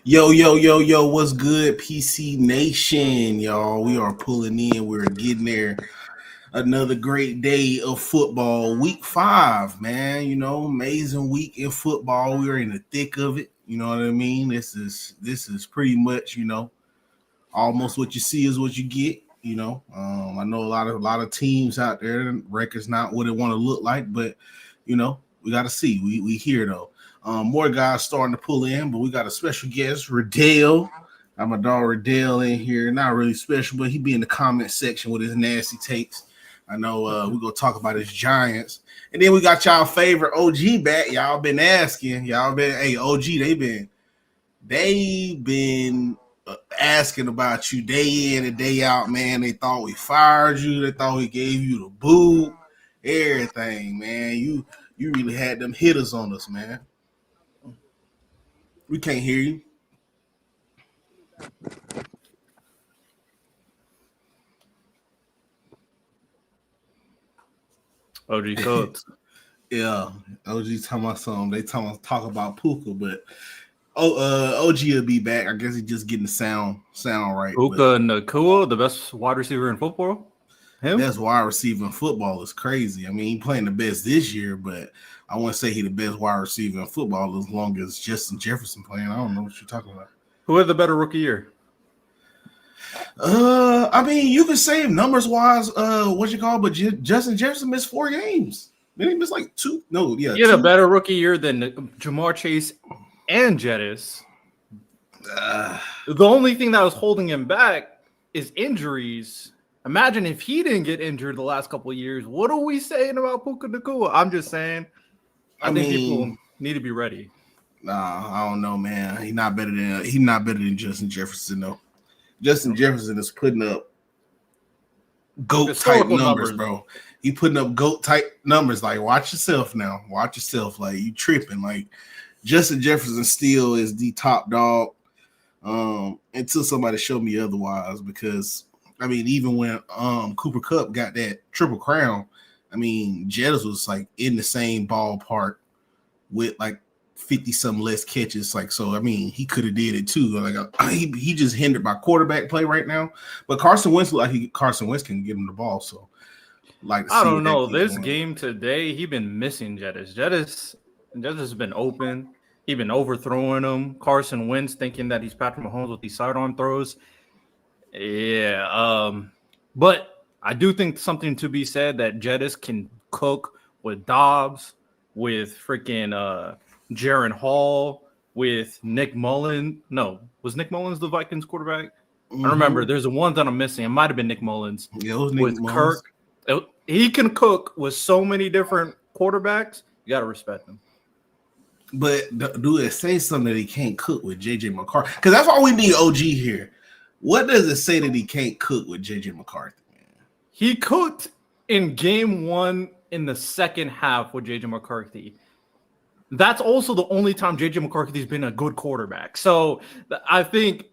Yo, yo, yo, yo, what's good, PC Nation, y'all? We are pulling in. We're getting there. Another great day of football. Week 5, man. Amazing week in football. We're in the thick of it. You know what I mean? This is pretty much, almost what you see is what you get. I know a lot of teams out there, records not what it want to look like, but we got to see. We here though. More guys starting to pull in, but we got a special guest, Riddell. I'm a dog Riddell in here. Not really special, but he be in the comment section with his nasty takes. I know we're going to talk about his Giants. And then we got y'all favorite OG back. Y'all been asking. Hey, OG, they been asking about you day in and day out, man. They thought we fired you. They thought we gave you the boot. Everything, man. You really had them hitters on us, man. We can't hear you. OG Colts. Yeah, OG talking about something. They talk about Puka, but OG will be back. I guess he's just getting the sound right. Puka Nacua, the best wide receiver in football. Best wide receiver in football is crazy. I mean, he playing the best this year, but I wouldn't say he the best wide receiver in football as long as Justin Jefferson playing. I don't know what you're talking about. Who had the better rookie year? I mean, you can say numbers wise, but Justin Jefferson missed 4 games. Then he missed like 2. No, yeah. He had a better rookie year than Jamar Chase and Jettis. The only thing that was holding him back is injuries. Imagine if he didn't get injured the last couple of years. What are we saying about Puka Nacua? I'm just saying. I think people need to be ready. Nah, I don't know, man. He's not better than Justin Jefferson, though. Justin Jefferson is putting up GOAT type numbers, bro. He putting up GOAT type numbers. Like, watch yourself now. Watch yourself. Like, you tripping. Like, Justin Jefferson still is the top dog. Until somebody show me otherwise, because I mean, even when Cooper Kupp got that triple crown, I mean, Jettis was like in the same ballpark with like 50-some less catches. Like, so I mean, he could have did it too. Like, he just hindered by quarterback play right now. But Carson Wentz can give him the ball. So, like, I don't know. This game today, he been missing Jettis. Jettis has been open. He been overthrowing him. Carson Wentz thinking that he's Patrick Mahomes with these sidearm throws. Yeah. But I do think something to be said that Jettis can cook with Dobbs, with freaking Jaron Hall, with Nick Mullins. No, was Nick Mullins the Vikings quarterback? Mm-hmm. I remember. There's the one that I'm missing. It might have been Nick Mullins. Yeah, it was Nick Mullins. Kirk. He can cook with so many different quarterbacks. You got to respect him. But do it say something that he can't cook with JJ McCarthy? Because that's all we need OG here. What does it say that he can't cook with JJ McCarthy, man? He cooked in game 1 in the second half with JJ McCarthy. That's also the only time JJ McCarthy's been a good quarterback. So I think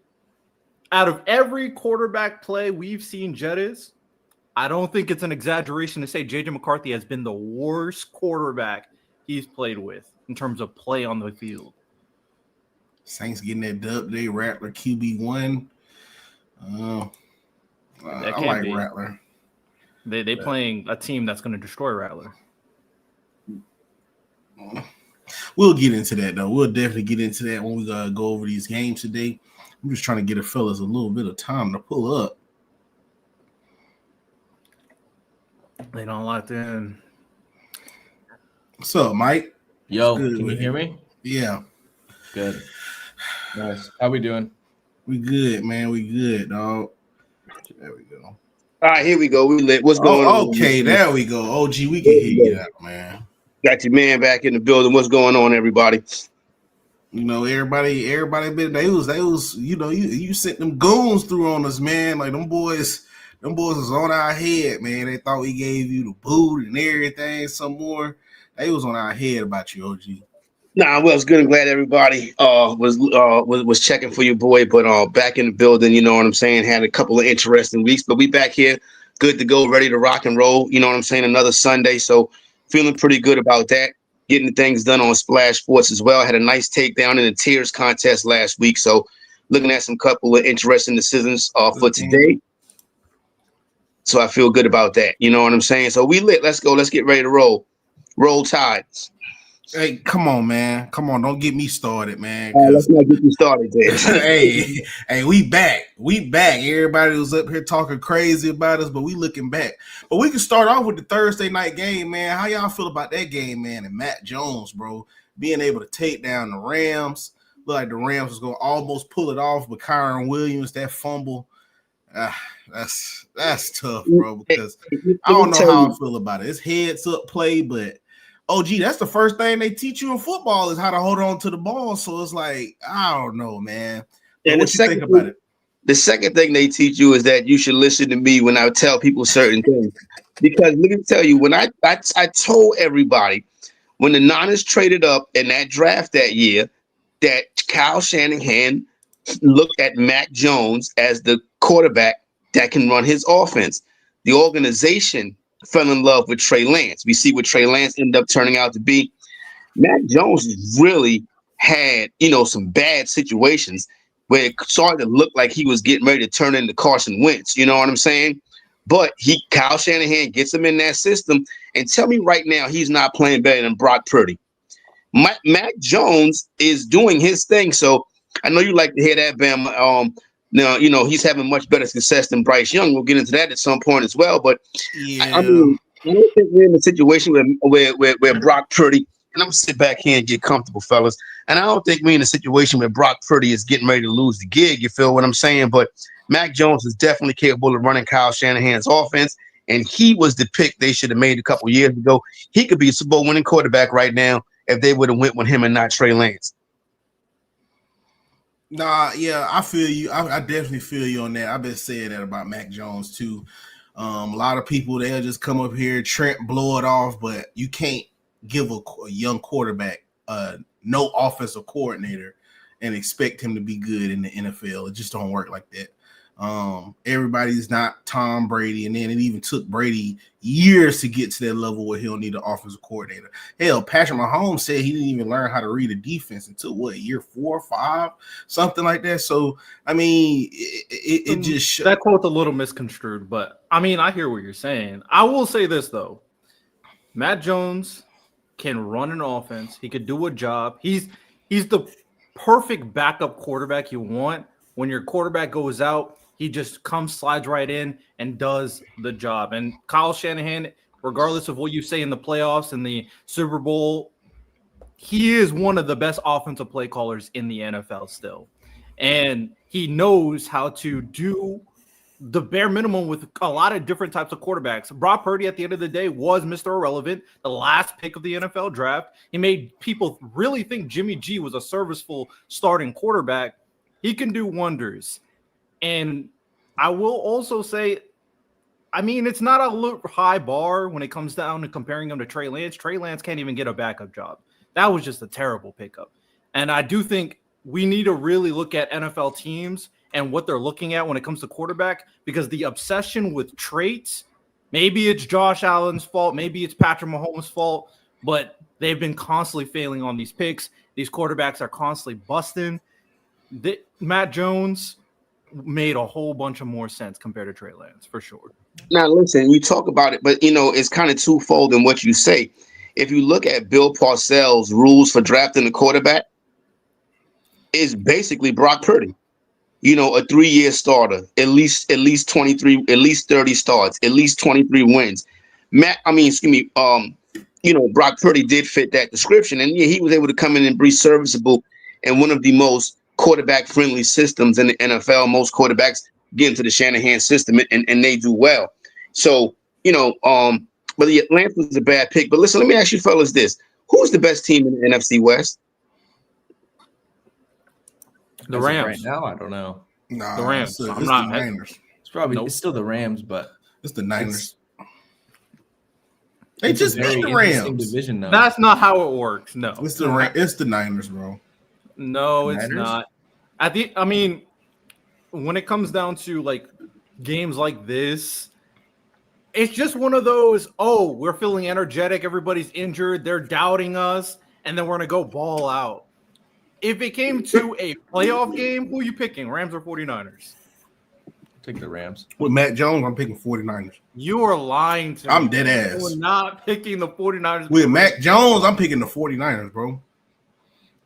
out of every quarterback play we've seen Jettis, I don't think it's an exaggeration to say JJ McCarthy has been the worst quarterback he's played with in terms of play on the field. Saints getting that dub today. Rattler QB1. I like Rattler. They playing a team that's going to destroy Rattler. We'll get into that, though. We'll definitely get into that when we go over these games today. I'm just trying to get a fellas a little bit of time to pull up. They don't locked in. What's up, Mike? Yo, can you hear me? Yeah. Good. Nice. How we doing? We good, man. We good, dog. There we go. All right, here we go. We lit. What's going on? Okay, there we go. OG, we can hear you out, man. Got your man back in the building. What's going on, everybody? Everybody been they was you sent them goons through on us, man. Like them boys was on our head, man. They thought we gave you the boot and everything, some more. They was on our head about you, OG. Nah, well, it's good. I'm glad everybody was checking for your boy, but back in the building, you know what I'm saying? Had a couple of interesting weeks, but we back here, good to go, ready to rock and roll. You know what I'm saying? Another Sunday, so feeling pretty good about that. getting things done on Splash Sports as well. Had a nice takedown in the tiers contest last week. So looking at some couple of interesting decisions for today. So I feel good about that. You know what I'm saying? So we lit. Let's go. Let's get ready to roll. Roll Tides. Hey, come on, man. Come on. Don't get me started, man. Let's not get you started there. hey, we back. We back. Everybody was up here talking crazy about us, but we looking back. But we can start off with the Thursday night game, man. How y'all feel about that game, man? And Matt Jones, bro, being able to take down the Rams. Looked like the Rams was going to almost pull it off, but Kyron Williams, that fumble, that's tough, bro, because I don't know how I feel about it. It's heads up play, but that's the first thing they teach you in football is how to hold on to the ball. So it's like, I don't know, man. And what you think about it? The second thing they teach you is that you should listen to me when I tell people certain things. Because let me tell you, when I told everybody when the Niners traded up in that draft that year, that Kyle Shanahan looked at Mac Jones as the quarterback that can run his offense. The organization fell in love with Trey Lance. We see what Trey Lance ended up turning out to be. Mac Jones really had, some bad situations where it started to look like he was getting ready to turn into Carson Wentz. You know what I'm saying? But Kyle Shanahan gets him in that system. And tell me right now, he's not playing better than Brock Purdy. Mac Jones is doing his thing. So I know you like to hear that, Bam. Now, he's having much better success than Bryce Young. We'll get into that at some point as well. But I don't think we're in a situation where Brock Purdy, and I'm going to sit back here and get comfortable, fellas. And I don't think we're in a situation where Brock Purdy is getting ready to lose the gig. You feel what I'm saying? But Mac Jones is definitely capable of running Kyle Shanahan's offense. And he was the pick they should have made a couple years ago. He could be a Super Bowl winning quarterback right now if they would have went with him and not Trey Lance. Nah, yeah, I feel you. I definitely feel you on that. I've been saying that about Mac Jones too. A lot of people, they'll just come up here, Trent, blow it off, but you can't give a young quarterback no offensive coordinator and expect him to be good in the NFL. It just don't work like that. Everybody's not Tom Brady, and then it even took Brady years to get to that level where he'll need an offensive coordinator. Hell, Patrick Mahomes said he didn't even learn how to read a defense until year 4 or 5, something like that. So I mean, it just that quote's a little misconstrued, but I mean, I hear what you're saying. I will say this though: Matt Jones can run an offense. He could do a job. He's the perfect backup quarterback you want. When your quarterback goes out, he just slides right in and does the job. And Kyle Shanahan, regardless of what you say in the playoffs and the Super Bowl, he is one of the best offensive play callers in the NFL still. And he knows how to do the bare minimum with a lot of different types of quarterbacks. Brock Purdy, at the end of the day, was Mr. Irrelevant, the last pick of the NFL draft. He made people really think Jimmy G was a serviceable starting quarterback. He can do wonders. And I will also say, I mean, it's not a high bar when it comes down to comparing him to Trey Lance. Trey Lance can't even get a backup job. That was just a terrible pickup. And I do think we need to really look at NFL teams and what they're looking at when it comes to quarterback, because the obsession with traits, maybe it's Josh Allen's fault, maybe it's Patrick Mahomes' fault, but they've been constantly failing on these picks. These quarterbacks are constantly busting. Matt Jones made a whole bunch of more sense compared to Trey Lance, for sure. Now, listen, you talk about it, but, it's kind of twofold in what you say. If you look at Bill Parcells' rules for drafting a quarterback, it's basically Brock Purdy. A 3-year starter, at least 23, at least 30 starts, at least 23 wins. Brock Purdy did fit that description, and he was able to come in and be serviceable in one of the most quarterback-friendly systems in the NFL. Most quarterbacks get into the Shanahan system, and they do well. So, but the Lance was a bad pick. But listen, let me ask you fellas this. Who's the best team in the NFC West? The Rams. Right now, I don't know. Nah, the Rams. It's the Niners. It's probably it's still the Rams, but it's the Niners. They just beat the Rams. Division, though. That's not how it works. No, it's the Niners, bro. No, it's not. When it comes down to like games like this, It's just one of those, we're feeling energetic, everybody's injured, they're doubting us, and then we're going to go ball out. If it came to a playoff game, who are you picking, Rams or 49ers? Take the Rams. With Matt Jones, I'm picking 49ers. You are lying to me. I'm dead ass. We're not picking the 49ers. With Mac Jones, I'm picking the 49ers, bro.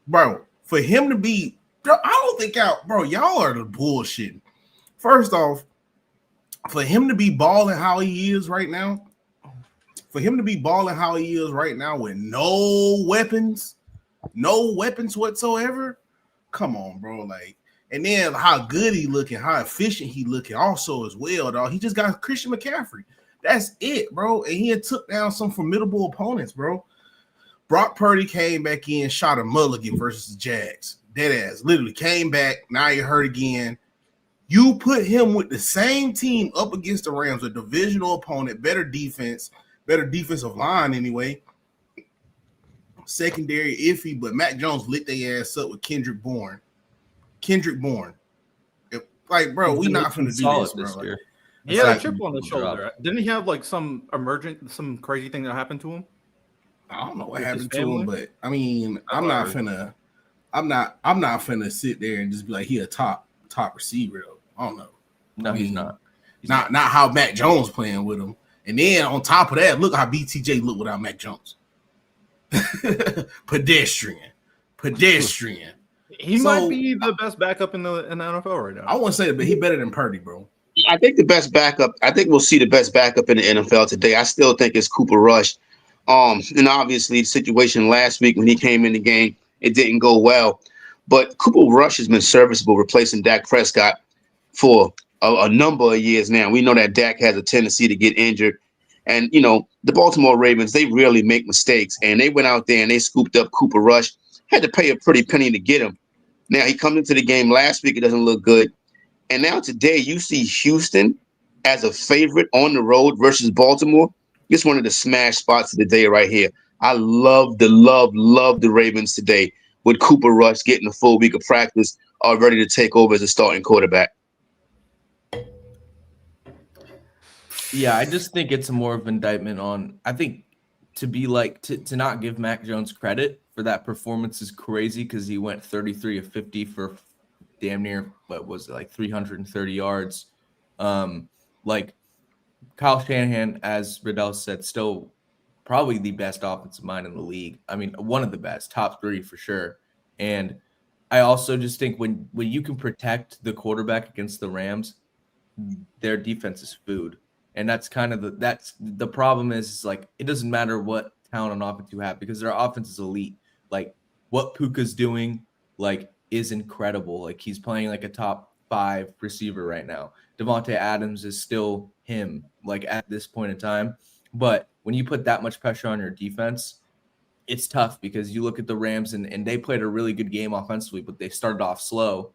Bro, for him to be, I don't think y'all are the bullshit. First off, for him to be balling how he is right now, with no weapons whatsoever, come on, bro. Like, and then how good he looking, how efficient he looking also as well, dog. He just got Christian McCaffrey. That's it, bro. And he had took down some formidable opponents, bro. Brock Purdy came back in, shot a mulligan versus the Jags. Deadass. Literally came back. Now you're hurt again. You put him with the same team up against the Rams, a divisional opponent, better defense, better defensive line anyway. Secondary iffy, but Mac Jones lit their ass up with Kendrick Bourne. Like, bro, we not finna do this, bro. Like, he had a chip on the shoulder. Didn't he have like some crazy thing that happened to him? I don't know what happened to him, but I mean, I'm not finna sit there and just be like he a top receiver though. I don't know. No, he's not. Not how Mac Jones playing with him. And then on top of that, look how BTJ look without Mac Jones. Pedestrian. He might be the best backup in the NFL right now. I wouldn't say that, but he better than Purdy, bro. I think the best backup. I think we'll see the best backup in the NFL today. I still think it's Cooper Rush. And obviously the situation last week when he came in the game, it didn't go well. But Cooper Rush has been serviceable, replacing Dak Prescott for a number of years now. We know that Dak has a tendency to get injured. And, you know, the Baltimore Ravens, they really make mistakes. And they went out there and they scooped up Cooper Rush. Had to pay a pretty penny to get him. Now, he comes into the game last week. It doesn't look good. And now today you see Houston as a favorite on the road versus Baltimore. It's one of the smash spots of the day right here. I love the Ravens today with Cooper Rush getting a full week of practice, ready to take over as a starting quarterback. Yeah, I just think it's more of an indictment on, I think to not give Mac Jones credit for that performance is crazy because he went 33 of 50 for damn near, 330 yards. Like Kyle Shanahan, as Riddell said, still probably the best offensive mind in the league. I mean, one of the best, top three for sure. And I also just think when you can protect the quarterback against the Rams, their defense is food. And that's kind of the problem is like, it doesn't matter what talent on offense you have because their offense is elite. Like what Puka's doing, like, is incredible. Like he's playing like a top 5 receiver right now. Devontae Adams is still him, like at this point in time. But when you put that much pressure on your defense, it's tough because you look at the Rams and they played a really good game offensively, but they started off slow.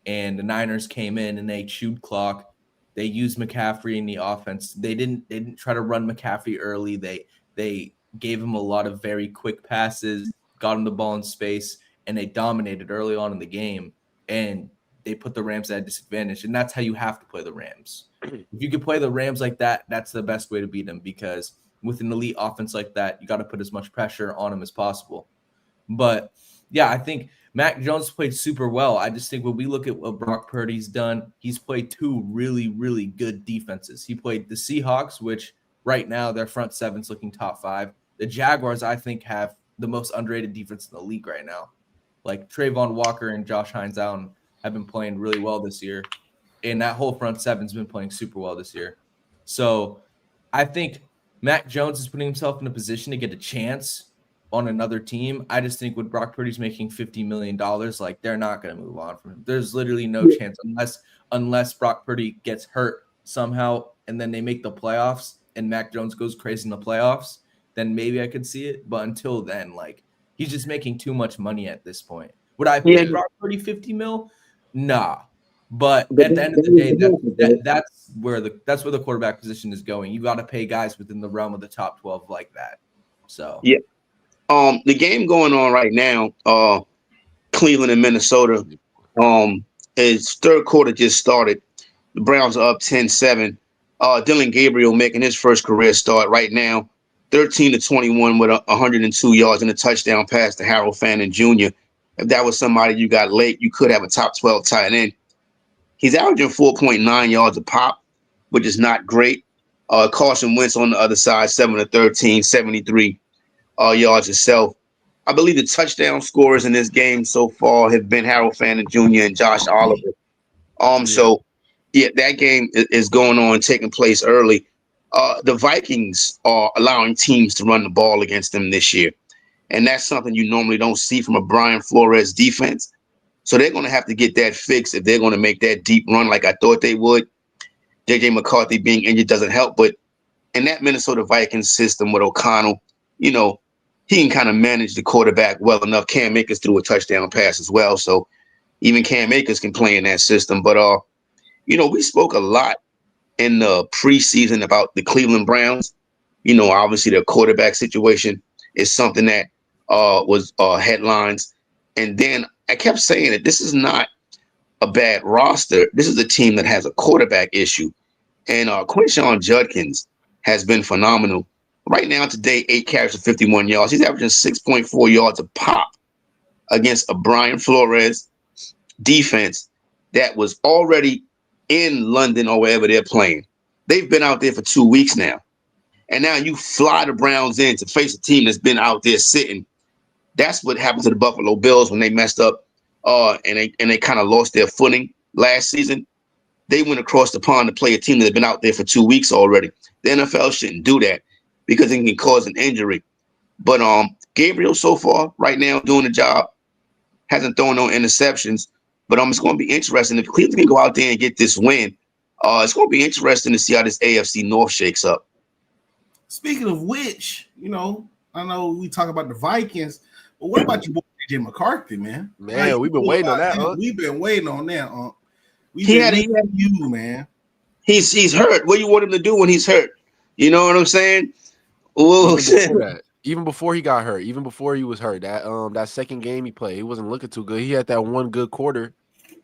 And the Niners came in and they chewed clock. They used McCaffrey in the offense. They didn't try to run McCaffrey early. They gave him a lot of very quick passes, got him the ball in space, and they dominated early on in the game. And they put the Rams at a disadvantage. And that's how you have to play the Rams. If you can play the Rams like that, that's the best way to beat them because with an elite offense like that, you got to put as much pressure on them as possible. But, yeah, I think Mac Jones played super well. I just think when we look at what Brock Purdy's done, he's played 2 really, really good defenses. He played the Seahawks, which right now their front seven's looking top 5. The Jaguars, I think, have the most underrated defense in the league right now. Like Trayvon Walker and Josh Hines Allen have been playing really well this year. And that whole front seven's been playing super well this year. So I think Mac Jones is putting himself in a position to get a chance on another team. I just think when Brock Purdy's making $50 million, like they're not going to move on from him. There's literally no chance unless Brock Purdy gets hurt somehow and then they make the playoffs and Mac Jones goes crazy in the playoffs, then maybe I could see it. But until then, like he's just making too much money at this point. Would I pay Brock Purdy $50 million? Nah. But at the end of the day, that's where the quarterback position is going. You got to pay guys within the realm of the top 12 like that. So yeah. The game going on right now, Cleveland and Minnesota, is third quarter just started. The Browns are up 10-7. Dylan Gabriel making his first career start right now, 13-21 with 102 yards and a touchdown pass to Harold Fannin Jr. If that was somebody you got late, you could have a top 12 tight end. He's averaging 4.9 yards a pop, which is not great. Carson Wentz on the other side, 7-13, 73 yards himself. I believe the touchdown scorers in this game so far have been Harold Fannin Jr. and Josh Oliver. So, yeah, that game is going on, taking place early. The Vikings are allowing teams to run the ball against them this year. And that's something you normally don't see from a Brian Flores defense. So they're going to have to get that fixed if they're going to make that deep run like I thought they would. J.J. McCarthy being injured doesn't help. But in that Minnesota Vikings system with O'Connell, he can kind of manage the quarterback well enough. Cam Akers threw a touchdown pass as well. So even Cam Akers can play in that system. But, we spoke a lot in the preseason about the Cleveland Browns. Obviously their quarterback situation is something that was headlines. And then I kept saying that this is not a bad roster. This is a team that has a quarterback issue. And Quinshon Judkins has been phenomenal. Right now, today, 8 carries for 51 yards. He's averaging 6.4 yards a pop against a Brian Flores defense that was already in London or wherever they're playing. They've been out there for 2 weeks now. And now you fly the Browns in to face a team that's been out there sitting. That's what happened to the Buffalo Bills when they messed up and they kind of lost their footing last season. They went across the pond to play a team that had been out there for 2 weeks already. The NFL shouldn't do that because it can cause an injury. But Gabriel so far right now doing the job, hasn't thrown no interceptions. But it's going to be interesting if Cleveland can go out there and get this win. It's going to be interesting to see how this AFC North shakes up. Speaking of which, I know we talk about the Vikings, but what about your boy J.J. McCarthy, man? Man, we've been waiting on that. We've been waiting on that. Man. He's hurt. What do you want him to do when he's hurt? You know what I'm saying? Even before he got hurt, even before he was hurt, that second game he played, he wasn't looking too good. He had that one good quarter,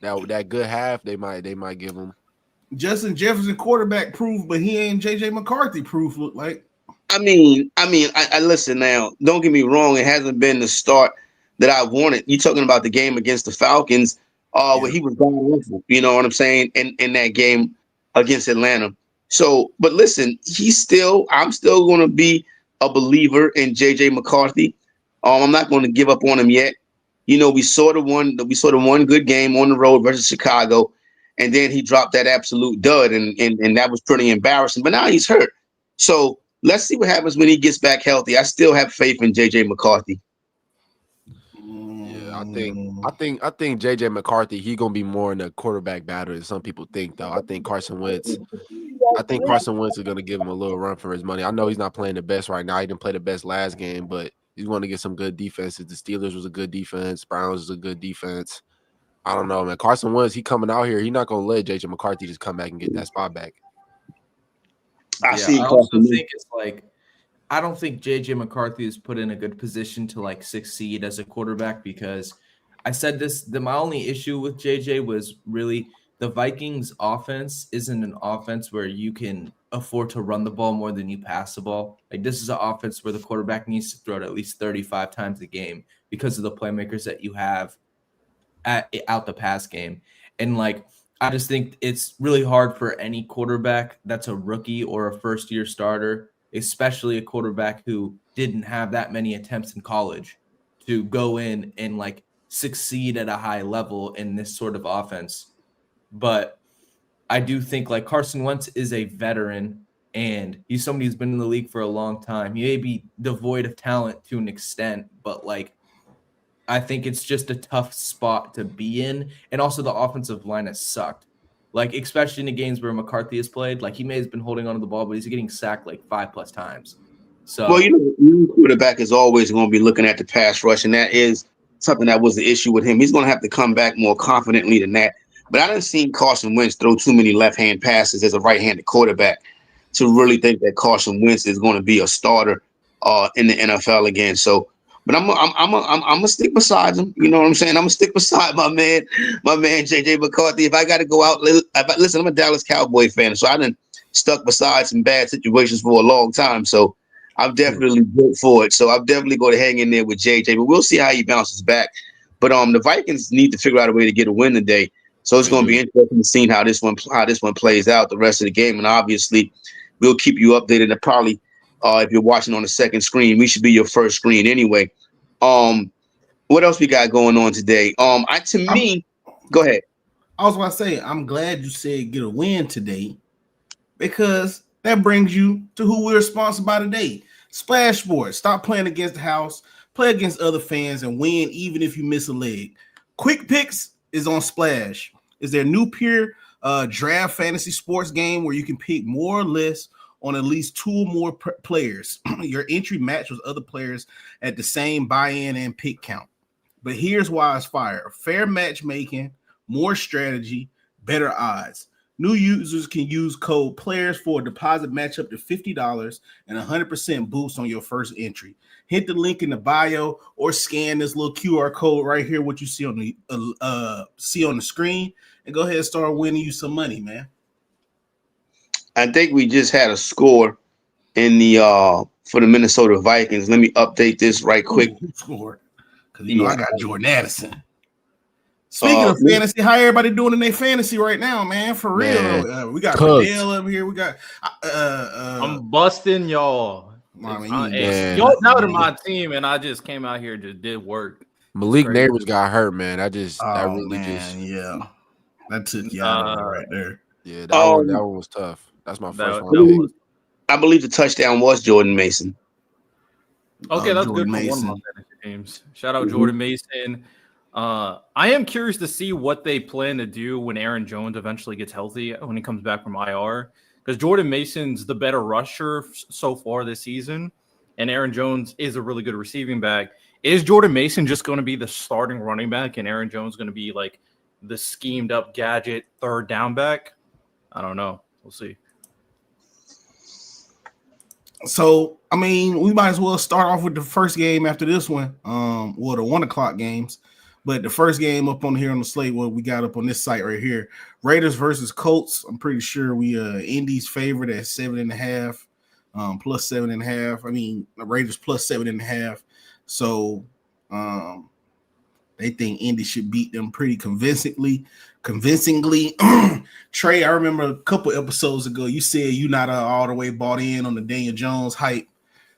that good half. They might give him. Justin Jefferson quarterback proof, but he ain't J.J. McCarthy proof. Look like. I listen now. Don't get me wrong. It hasn't been the start that I wanted. You talking about the game against the Falcons, where he was going awful. You know what I'm saying? In that game against Atlanta. So, but listen, I'm still going to be a believer in J.J. McCarthy. I'm not going to give up on him yet. We saw the one good game on the road versus Chicago, and then he dropped that absolute dud, and that was pretty embarrassing. But now he's hurt. So let's see what happens when he gets back healthy. I still have faith in J.J. McCarthy. Yeah, I think J.J. McCarthy, he gonna be more in the quarterback battle than some people think, though. I think Carson Wentz is gonna give him a little run for his money. I know he's not playing the best right now. He didn't play the best last game, but he's going to get some good defenses. The Steelers was a good defense. Browns was a good defense. I don't know, man. Carson Wentz, he coming out here. He's not gonna let J.J. McCarthy just come back and get that spot back. I also think it's like, I don't think J.J. McCarthy is put in a good position to succeed as a quarterback, because I said this, my only issue with J.J. was really the Vikings offense isn't an offense where you can afford to run the ball more than you pass the ball. This is an offense where the quarterback needs to throw it at least 35 times a game because of the playmakers that you have out the pass game. And I just think it's really hard for any quarterback that's a rookie or a first-year starter, especially a quarterback who didn't have that many attempts in college, to go in and succeed at a high level in this sort of offense. But I do think Carson Wentz is a veteran, and he's somebody who's been in the league for a long time. He may be devoid of talent to an extent, but I think it's just a tough spot to be in. And also the offensive line has sucked. Especially in the games where McCarthy has played, he may have been holding onto the ball, but he's getting sacked 5+ times. So, well, quarterback is always going to be looking at the pass rush, and that is something that was the issue with him. He's going to have to come back more confidently than that. But I didn't see Carson Wentz throw too many left-hand passes as a right-handed quarterback to really think that Carson Wentz is going to be a starter in the NFL again. So, but I'm gonna stick beside him. You know what I'm saying? I'm gonna stick beside my man J.J. McCarthy. If I got to go out, listen, I'm a Dallas Cowboy fan, so I didn't stuck beside some bad situations for a long time. So I'm definitely built for it. So I'm definitely going to hang in there with JJ, but we'll see how he bounces back. But the Vikings need to figure out a way to get a win today. So it's going to be interesting to see how this one plays out the rest of the game. And obviously, we'll keep you updated. And probably, if you're watching on the second screen, we should be your first screen anyway. What else we got going on today? Go ahead. I was about to say, I'm glad you said get a win today, because that brings you to who we're sponsored by today. Splash Sports. Stop playing against the house. Play against other fans and win even if you miss a leg. Quick Picks is on Splash. It's their new pure draft fantasy sports game where you can pick more or less on at least two or more players. Your entry match with other players at the same buy-in and pick count. But here's why it's fire. Fair matchmaking, more strategy, better odds. New users can use code PLAYERS for a deposit match up to $50 and 100% boost on your first entry. Hit the link in the bio or scan this little QR code right here, what you see on the screen, and go ahead and start winning you some money, man. I think we just had a score in the for the Minnesota Vikings. Let me update this right quick. Who scored? Because I got Jordan Addison. Speaking of fantasy, how everybody doing in their fantasy right now, man? For real, we got Fidel up here. We got I'm busting y'all. Y'all out of my team, and I just came out here, just did work. Malik Neighbors got hurt, man. That took you out right there. Yeah, that one was tough. That's my first one. I believe the touchdown was Jordan Mason. Okay, that's Jordan good for one of my fantasy teams. Shout out Jordan Mason. I am curious to see what they plan to do when Aaron Jones eventually gets healthy, when he comes back from IR, because Jordan Mason's the better rusher so far this season, and Aaron Jones is a really good receiving back. Is Jordan Mason just going to be the starting running back, and Aaron Jones going to be like the schemed up gadget third down back? I don't know. We'll see. So, I mean, we might as well start off with the first game after this one. The 1:00 games. But the first game up on here on the slate, what we got up on this site right here, Raiders versus Colts. I'm pretty sure we Indy's favorite at 7.5, plus 7.5. I mean, the Raiders plus 7.5. So they think Indy should beat them pretty convincingly. Trey, I remember a couple episodes ago, you said you're not all the way bought in on the Daniel Jones hype.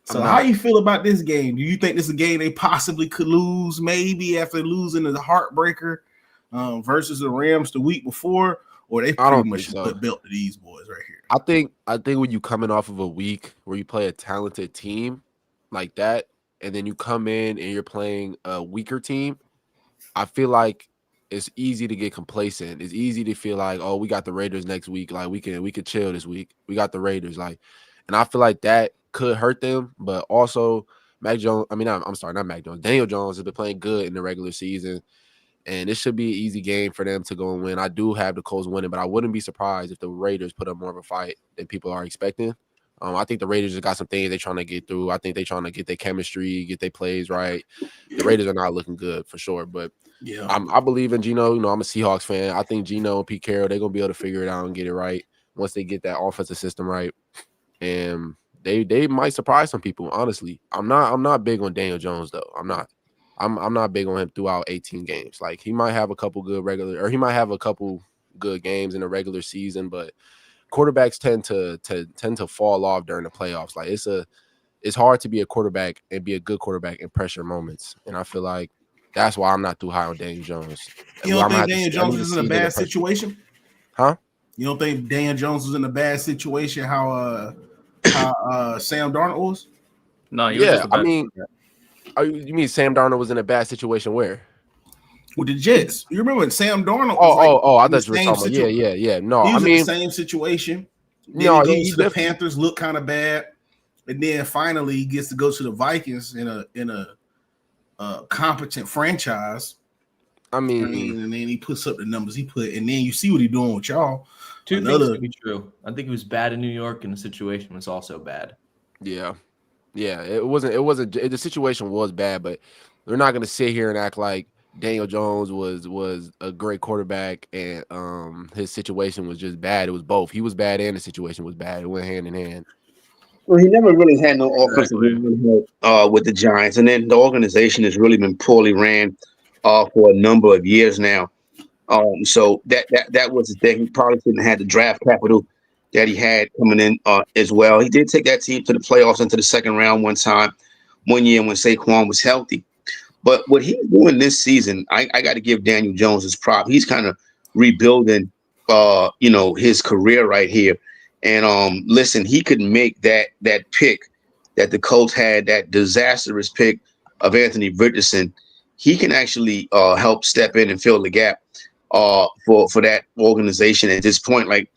So how you feel about this game? Do you think this is a game they possibly could lose, maybe after losing the heartbreaker versus the Rams the week before, or they pretty much put belt to these boys right here? I think when you coming off of a week where you play a talented team like that, and then you come in and you're playing a weaker team, I feel like it's easy to get complacent. It's easy to feel like, oh, we got the Raiders next week. Like we could chill this week. We got the Raiders. Like, and I feel like that could hurt them, but also Daniel Jones has been playing good in the regular season, and it should be an easy game for them to go and win. I do have the Colts winning, but I wouldn't be surprised if the Raiders put up more of a fight than people are expecting. I think the Raiders have got some things they're trying to get through. I think they're trying to get their chemistry, get their plays right. The Raiders are not looking good for sure, but yeah, I believe in Geno. I'm a Seahawks fan. I think Geno and Pete Carroll, they're gonna be able to figure it out and get it right once they get that offensive system right. And they might surprise some people. Honestly, I'm not big on Daniel Jones though. I'm not big on him throughout 18 games. Like he might have a couple good good games in the regular season, but quarterbacks tend to fall off during the playoffs. Like it's hard to be a quarterback and be a good quarterback in pressure moments. And I feel like that's why I'm not too high on Daniel Jones. You don't think Daniel Jones is in a bad situation? Huh? You don't think Daniel Jones was in a bad situation? How Sam Darnold was? No, you mean Sam Darnold was in a bad situation where? With the Jets. You remember when Sam Darnold was I thought you were talking about yeah. No, he was in the same situation. Then he goes to the Panthers, look kind of bad. And then finally he gets to go to the Vikings in a competent franchise. And then he puts up the numbers he put, and then you see what he's doing with y'all. Two things to be true. I think he was bad in New York, and the situation was also bad. Yeah. It wasn't. The situation was bad, but we're not going to sit here and act like Daniel Jones was a great quarterback, and his situation was just bad. It was both. He was bad, and the situation was bad. It went hand in hand. Well, he never really had no offensive line with the Giants, and then the organization has really been poorly ran for a number of years now. So that was the thing. He probably shouldn't have had the draft capital that he had coming in as well. He did take that team to the playoffs into the second round one year when Saquon was healthy. But what he's doing this season, I got to give Daniel Jones his prop. He's kind of rebuilding, his career right here. And listen, he could make that pick that the Colts had, that disastrous pick of Anthony Richardson. He can actually help step in and fill the gap for that organization at this point. Like,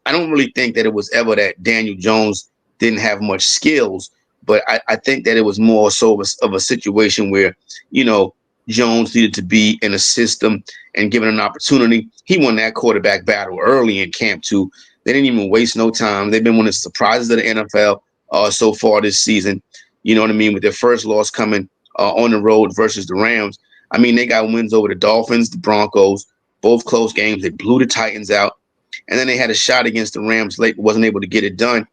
I don't really think that it was ever that Daniel Jones didn't have much skills, but I think that it was more so of a situation where, Jones needed to be in a system and given an opportunity. He won that quarterback battle early in camp too. They didn't even waste no time. They've been one of the surprises of the NFL so far this season. You know what I mean? With their first loss coming on the road versus the Rams. I mean, they got wins over the Dolphins, the Broncos, both close games. They blew the Titans out. And then they had a shot against the Rams late, wasn't able to get it done.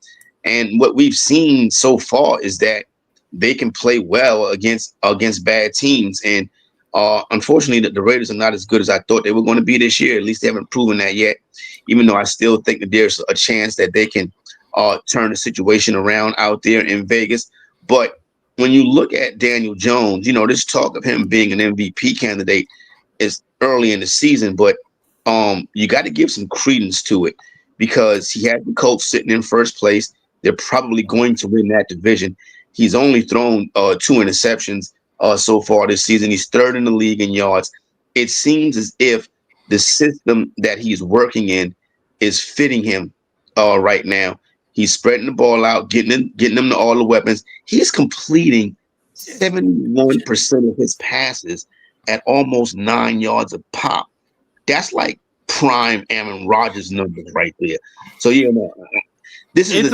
And what we've seen so far is that they can play well against bad teams. And unfortunately, the Raiders are not as good as I thought they were going to be this year. At least they haven't proven that yet, even though I still think that there's a chance that they can turn the situation around out there in Vegas. But when you look at Daniel Jones, this talk of him being an MVP candidate is early in the season, but you got to give some credence to it because he had the Colts sitting in first place. They're probably going to win that division. He's only thrown 2 interceptions so far this season. He's third in the league in yards. It seems as if the system that he's working in is fitting him right now. He's spreading the ball out, getting them to all the weapons. He's completing 71% of his passes at almost 9 yards a pop. That's like prime Aaron Rodgers numbers right there. So this is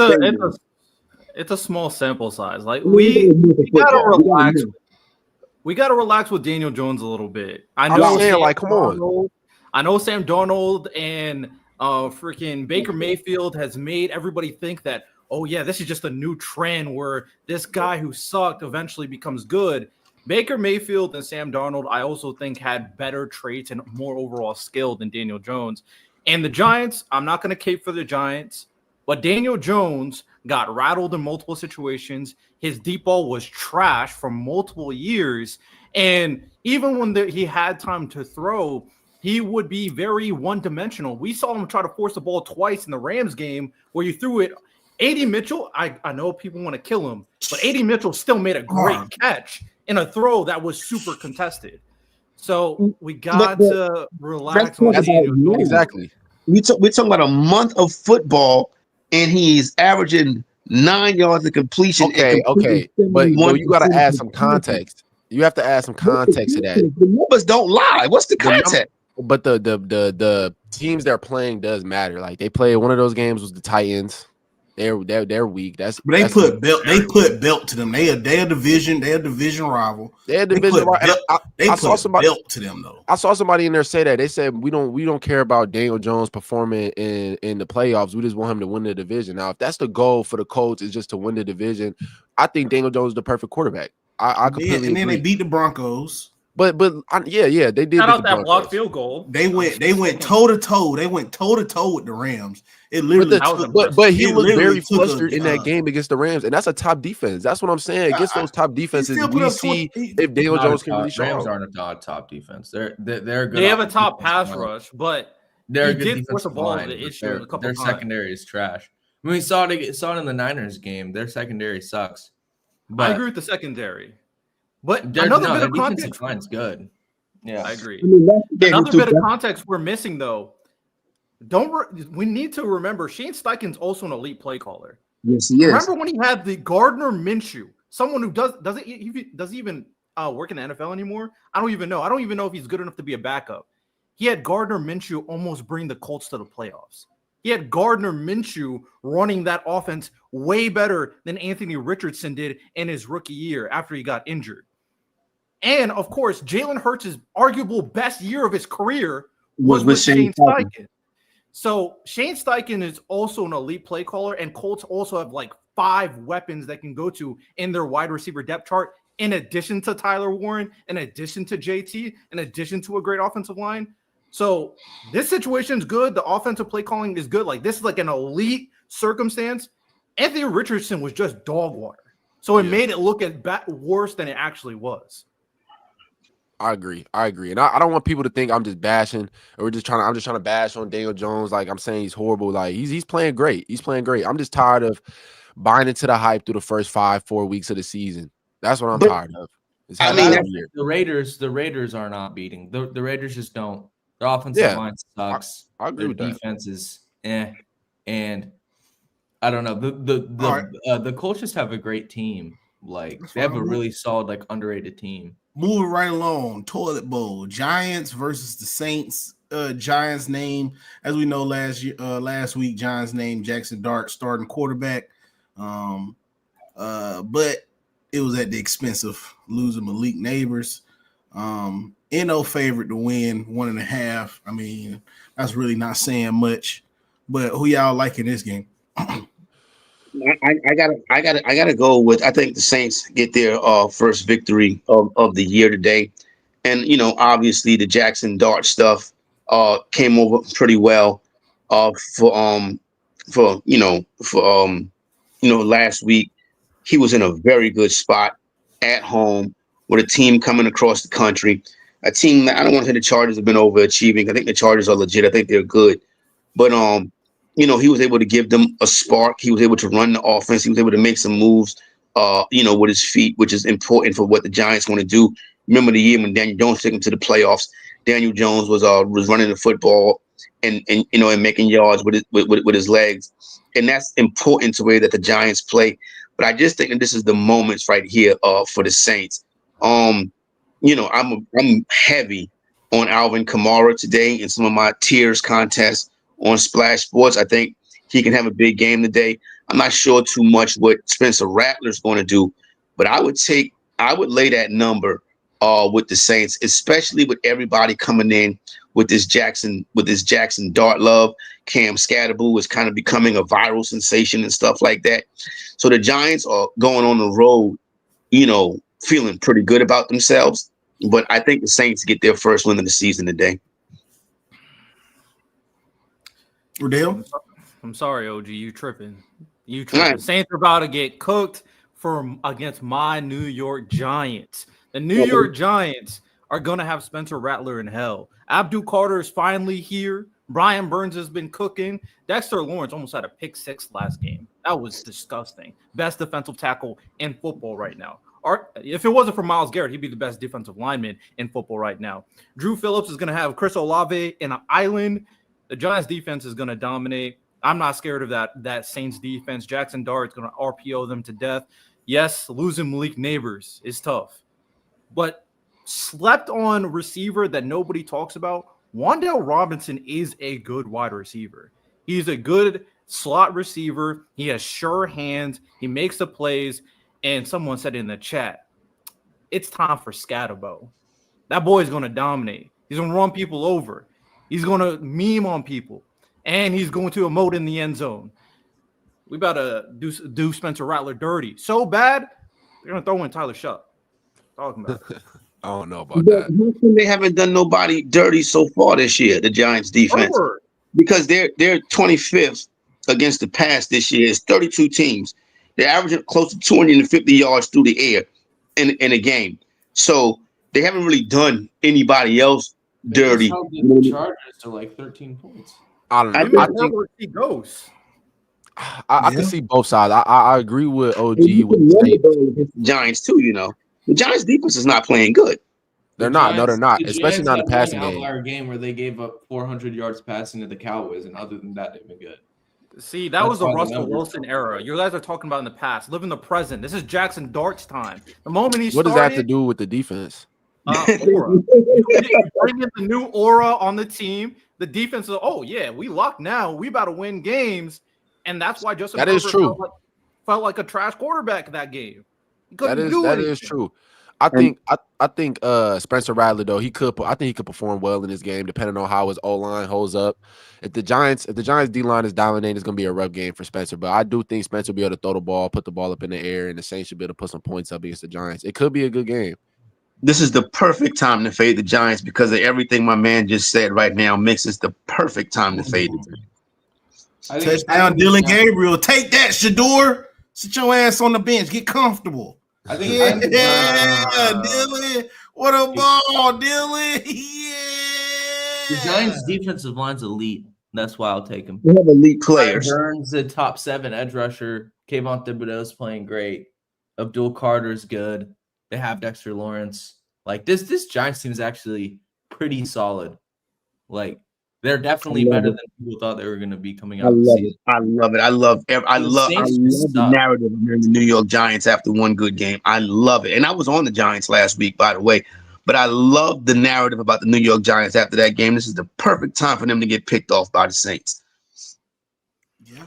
it's a small sample size. Like we gotta relax. We gotta relax with Daniel Jones a little bit. I know. Come on. I know Sam Darnold and freaking Baker Mayfield has made everybody think that, oh yeah, this is just a new trend where this guy who sucked eventually becomes good. Baker Mayfield and Sam Darnold, I also think, had better traits and more overall skill than Daniel Jones. And the Giants, I'm not going to cape for the Giants, but Daniel Jones got rattled in multiple situations. His deep ball was trash for multiple years. And even when he had time to throw, he would be very one-dimensional. We saw him try to force the ball twice in the Rams game where you threw it. A.D. Mitchell, I know people want to kill him, but A.D. Mitchell still made a great catch in a throw that was super contested. So we got to relax on Daniel Jones. Exactly. We're talking about a month of football, and he's averaging 9 yards of completion. Okay. But you got to add some context. You have to add some context to that. The numbers don't lie. What's the context? But the teams they're playing does matter. Like they played one of those games was the Titans. They're weak. They put belt to them. They a division rival. They're a division rival. I saw somebody belt to them though. I saw somebody in there say that. They said we don't care about Daniel Jones performing in the playoffs. We just want him to win the division. Now, if that's the goal for the Colts is just to win the division, I think Daniel Jones is the perfect quarterback. I completely and then agree. They beat the Broncos. But yeah, they did. Shout out that blocked field goal. They went toe to toe. They went toe to toe with the Rams. It literally, but he looked very flustered in that game against the Rams, and that's a top defense. That's what I'm saying. Against those top defenses, we see if Daniel Jones can really show. Rams aren't a top defense. They're good. They have a top pass rush, but they're he did force a ball. Their secondary is trash. I mean, we saw it in the Niners game. Their secondary sucks. But I agree with the secondary. But another bit of context line's good. Yeah, I agree. Another bit of context we're missing though. We need to remember Shane Steichen's also an elite play caller. Yes, he is. Remember when he had the Gardner Minshew, someone who does he even work in the NFL anymore? I don't even know. I don't even know if he's good enough to be a backup. He had Gardner Minshew almost bring the Colts to the playoffs. He had Gardner Minshew running that offense way better than Anthony Richardson did in his rookie year after he got injured. And of course, Jalen Hurts' arguable best year of his career Was was with with Shane Steichen. Steichen. So Shane Steichen is also an elite play caller, and Colts also have like 5 weapons that can go to in their wide receiver depth chart, in addition to Tyler Warren, in addition to JT, in addition to a great offensive line. So this situation is good. The offensive play calling is good. Like, this is like an elite circumstance. Anthony Richardson was just dog water. So it made it look worse than it actually was. I agree. And I don't want people to think I'm just bashing or I'm just trying to bash on Daniel Jones. Like, I'm saying he's horrible. Like, he's playing great. I'm just tired of buying into the hype through the first 4 weeks of the season. That's what I'm tired of. The Raiders are not beating. The Raiders just don't. Their offensive line sucks. I agree with that. Their defense is and I don't know. The Colts just have a great team. Like, they have a really solid, like, underrated team. Moving right along, toilet bowl, Giants versus the Saints. Giants name, as we know, last week, Giants named Jackson Dart starting quarterback. But it was at the expense of losing Malik Neighbors. NO favorite to win 1.5. I mean, that's really not saying much. But who y'all like in this game? I gotta go with. I think the Saints get their first victory of the year today, and obviously the Jackson Dart stuff came over pretty well for last week. He was in a very good spot at home with a team coming across the country. A team that I don't want to say the Chargers have been overachieving. I think the Chargers are legit. I think they're good, but he was able to give them a spark. He was able to run the offense. He was able to make some moves, with his feet, which is important for what the Giants want to do. Remember the year when Daniel Jones took him to the playoffs? Daniel Jones was running the football and making yards with his legs, and that's important to the way that the Giants play. But I just think that this is the moments right here for the Saints. I'm heavy on Alvin Kamara today in some of my tiers contests on Splash Sports. I think he can have a big game today. I'm not sure too much what Spencer Rattler's going to do, but I would lay that number with the Saints, especially with everybody coming in with this Jackson Dart love. Cam Scatterboo is kind of becoming a viral sensation and stuff like that. So the Giants are going on the road, feeling pretty good about themselves. But I think the Saints get their first win of the season today. Rodale? I'm sorry, OG. You tripping. Right. Saints are about to get cooked against my New York Giants. The New York Giants are going to have Spencer Rattler in hell. Abdul Carter is finally here. Brian Burns has been cooking. Dexter Lawrence almost had a pick 6 last game. That was disgusting. Best defensive tackle in football right now. If it wasn't for Myles Garrett, he'd be the best defensive lineman in football right now. Drew Phillips is going to have Chris Olave in an island. The Giants defense is going to dominate. I'm not scared of that Saints defense. Jackson Dart is going to RPO them to death. Yes, losing Malik Neighbors is tough. But slept on receiver that nobody talks about, Wan'Dale Robinson is a good wide receiver. He's a good slot receiver. He has sure hands. He makes the plays. And someone said in the chat, it's time for Scatterbo. That boy is going to dominate. He's going to run people over. He's going to meme on people. And he's going to emote in the end zone. We about to do Spencer Rattler dirty. So bad, they're going to throw in Tyler Shutt. Talking about it. I don't know about that. They haven't done nobody dirty so far this year, the Giants defense. Because they're 25th against the pass this year. It's 32 teams. They're averaging close to 250 yards through the air in a game. So they haven't really done anybody else dirty. The Chargers to like 13 points. I don't know. I think he goes. I can see both sides. I agree with OG with the Giants too. The Giants defense is not playing good. They're not. No, they're not. Especially not in the passing game. Outlier game where they gave up 400 yards passing to the Cowboys, and other than that, they've been good. See, that was the Russell Wilson era. You guys are talking about in the past. Live in the present. This is Jackson Dart's time. The moment he started. What does that have to do with the defense? Aura. You bring in the new aura on the team. The defense is, we locked now. We about to win games. And that's why Justin Herbert felt like a trash quarterback that game. That is true. I think Spencer Rattler though I think he could perform well in this game depending on how his O line holds up. If the Giants D line is dominating, it's gonna be a rough game for Spencer. But I do think Spencer will be able to throw the ball, put the ball up in the air, and the Saints should be able to put some points up against the Giants. It could be a good game. This is the perfect time to fade the Giants because of everything my man just said right now. Makes this the perfect time to fade the Giants. Touchdown, Dylan Gabriel. Take that, Shador. Sit your ass on the bench. Get comfortable. Dylan. What a ball, Dylan. Yeah. The Giants' defensive line's elite. That's why I'll take him. We have elite players. Burns, the top 7 edge rusher. Kayvon Thibodeau's playing great. Abdul Carter's good. They have Dexter Lawrence. Like this Giants team is actually pretty solid. Like they're definitely better than people thought they were going to be coming out. I love it. I love the narrative of the New York Giants after one good game. I love it. And I was on the Giants last week, by the way. But I love the narrative about the New York Giants after that game. This is the perfect time for them to get picked off by the Saints. Yeah,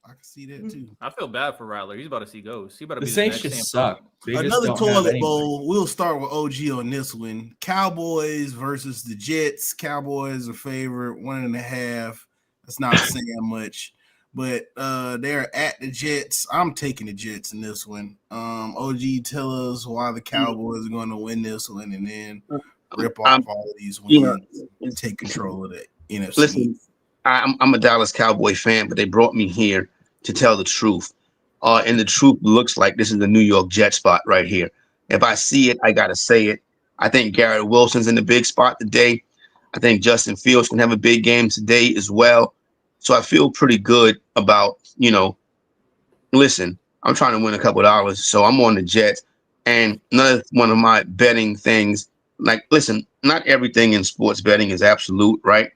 I can see that too. I feel bad for Rattler. He's about to see ghosts. He about to the be Saints just suck. Another toilet bowl. We'll start with OG on this one. Cowboys versus the Jets. Cowboys are favorite 1.5. That's not saying much, but they're at the Jets. I'm taking the Jets in this one. OG, tell us why the Cowboys are going to win this one, and then rip off all of these wins and take control of the NFC. Listen, I'm a Dallas Cowboy fan, but they brought me here to tell the truth. And the truth looks like this is the New York Jet spot right here. If I see it, I got to say it. I think Garrett Wilson's in the big spot today. I think Justin Fields can have a big game today as well. So I feel pretty good about, listen, I'm trying to win a couple of dollars. So I'm on the Jets. And another one of my betting things, like, listen, not everything in sports betting is absolute, right?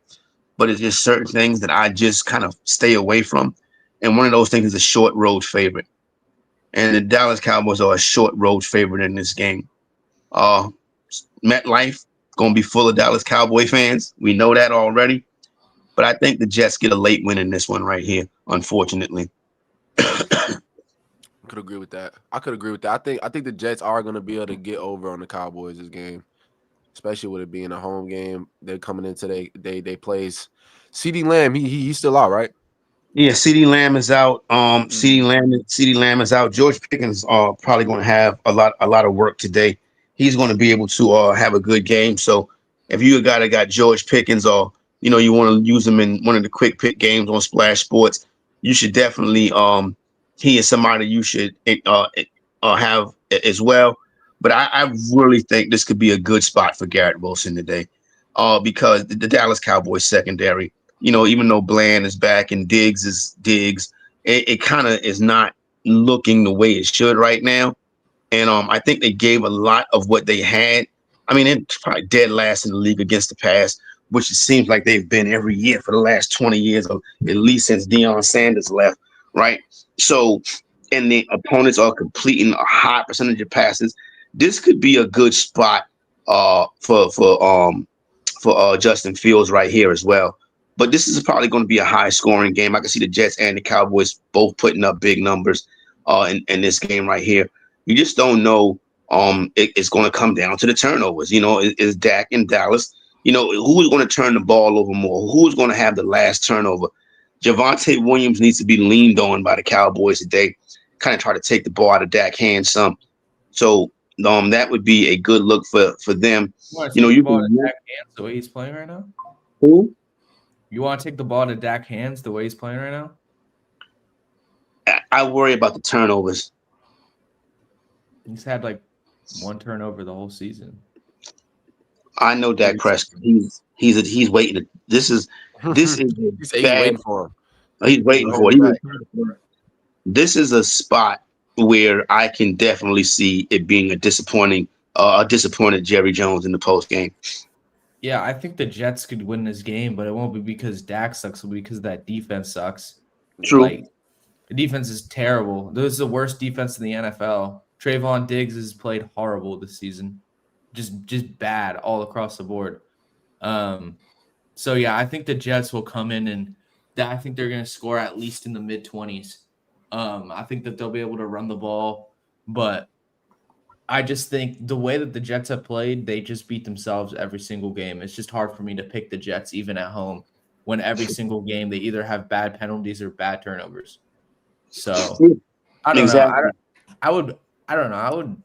But it's just certain things that I just kind of stay away from. And one of those things is a short road favorite. And the Dallas Cowboys are a short road favorite in this game. MetLife going to be full of Dallas Cowboy fans. We know that already. But I think the Jets get a late win in this one right here, unfortunately. I could agree with that. I think the Jets are going to be able to get over on the Cowboys this game, especially with it being a home game. They're coming into they plays CeeDee Lamb. He's still out, right? Yeah, CeeDee Lamb is out. CeeDee Lamb is out. George Pickens are probably going to have a lot of work today. He's going to be able to have a good game. So if you're a guy that got George Pickens or you want to use him in one of the quick pick games on Splash Sports, you should definitely he is somebody you should have as well. But I really think this could be a good spot for Garrett Wilson today, because the Dallas Cowboys secondary, even though Bland is back and Diggs is Diggs, it kind of is not looking the way it should right now. And I think they gave a lot of what they had. I mean, it's probably dead last in the league against the pass, which it seems like they've been every year for the last 20 years, or at least since Deion Sanders left, right? So, and the opponents are completing a high percentage of passes. This could be a good spot for Justin Fields right here as well. But this is probably going to be a high-scoring game. I can see the Jets and the Cowboys both putting up big numbers in this game right here. You just don't know. It's going to come down to the turnovers. Is Dak in Dallas? Who's going to turn the ball over more? Who's going to have the last turnover? Javonte Williams needs to be leaned on by the Cowboys today. Kind of try to take the ball out of Dak's hands some. So that would be a good look for them. You ball to Dak's hands the way he's playing right now. Who? You want to take the ball to Dak's hands the way he's playing right now? I worry about the turnovers. He's had like one turnover the whole season. I know Dak Prescott. He's waiting. This is he's waiting for him. He's waiting for it. This is a spot where I can definitely see it being a disappointed Jerry Jones in the post game. Yeah, I think the Jets could win this game, but it won't be because Dak sucks. It'll be because that defense sucks. True. Like, the defense is terrible. This is the worst defense in the NFL. Trayvon Diggs has played horrible this season. Just bad all across the board. So, yeah, I think the Jets will come in and I think they're going to score at least in the mid-20s. I think that they'll be able to run the ball, but I just think the way that the Jets have played, they just beat themselves every single game. It's just hard for me to pick the Jets even at home when every single game they either have bad penalties or bad turnovers. So I don't know. I don't know.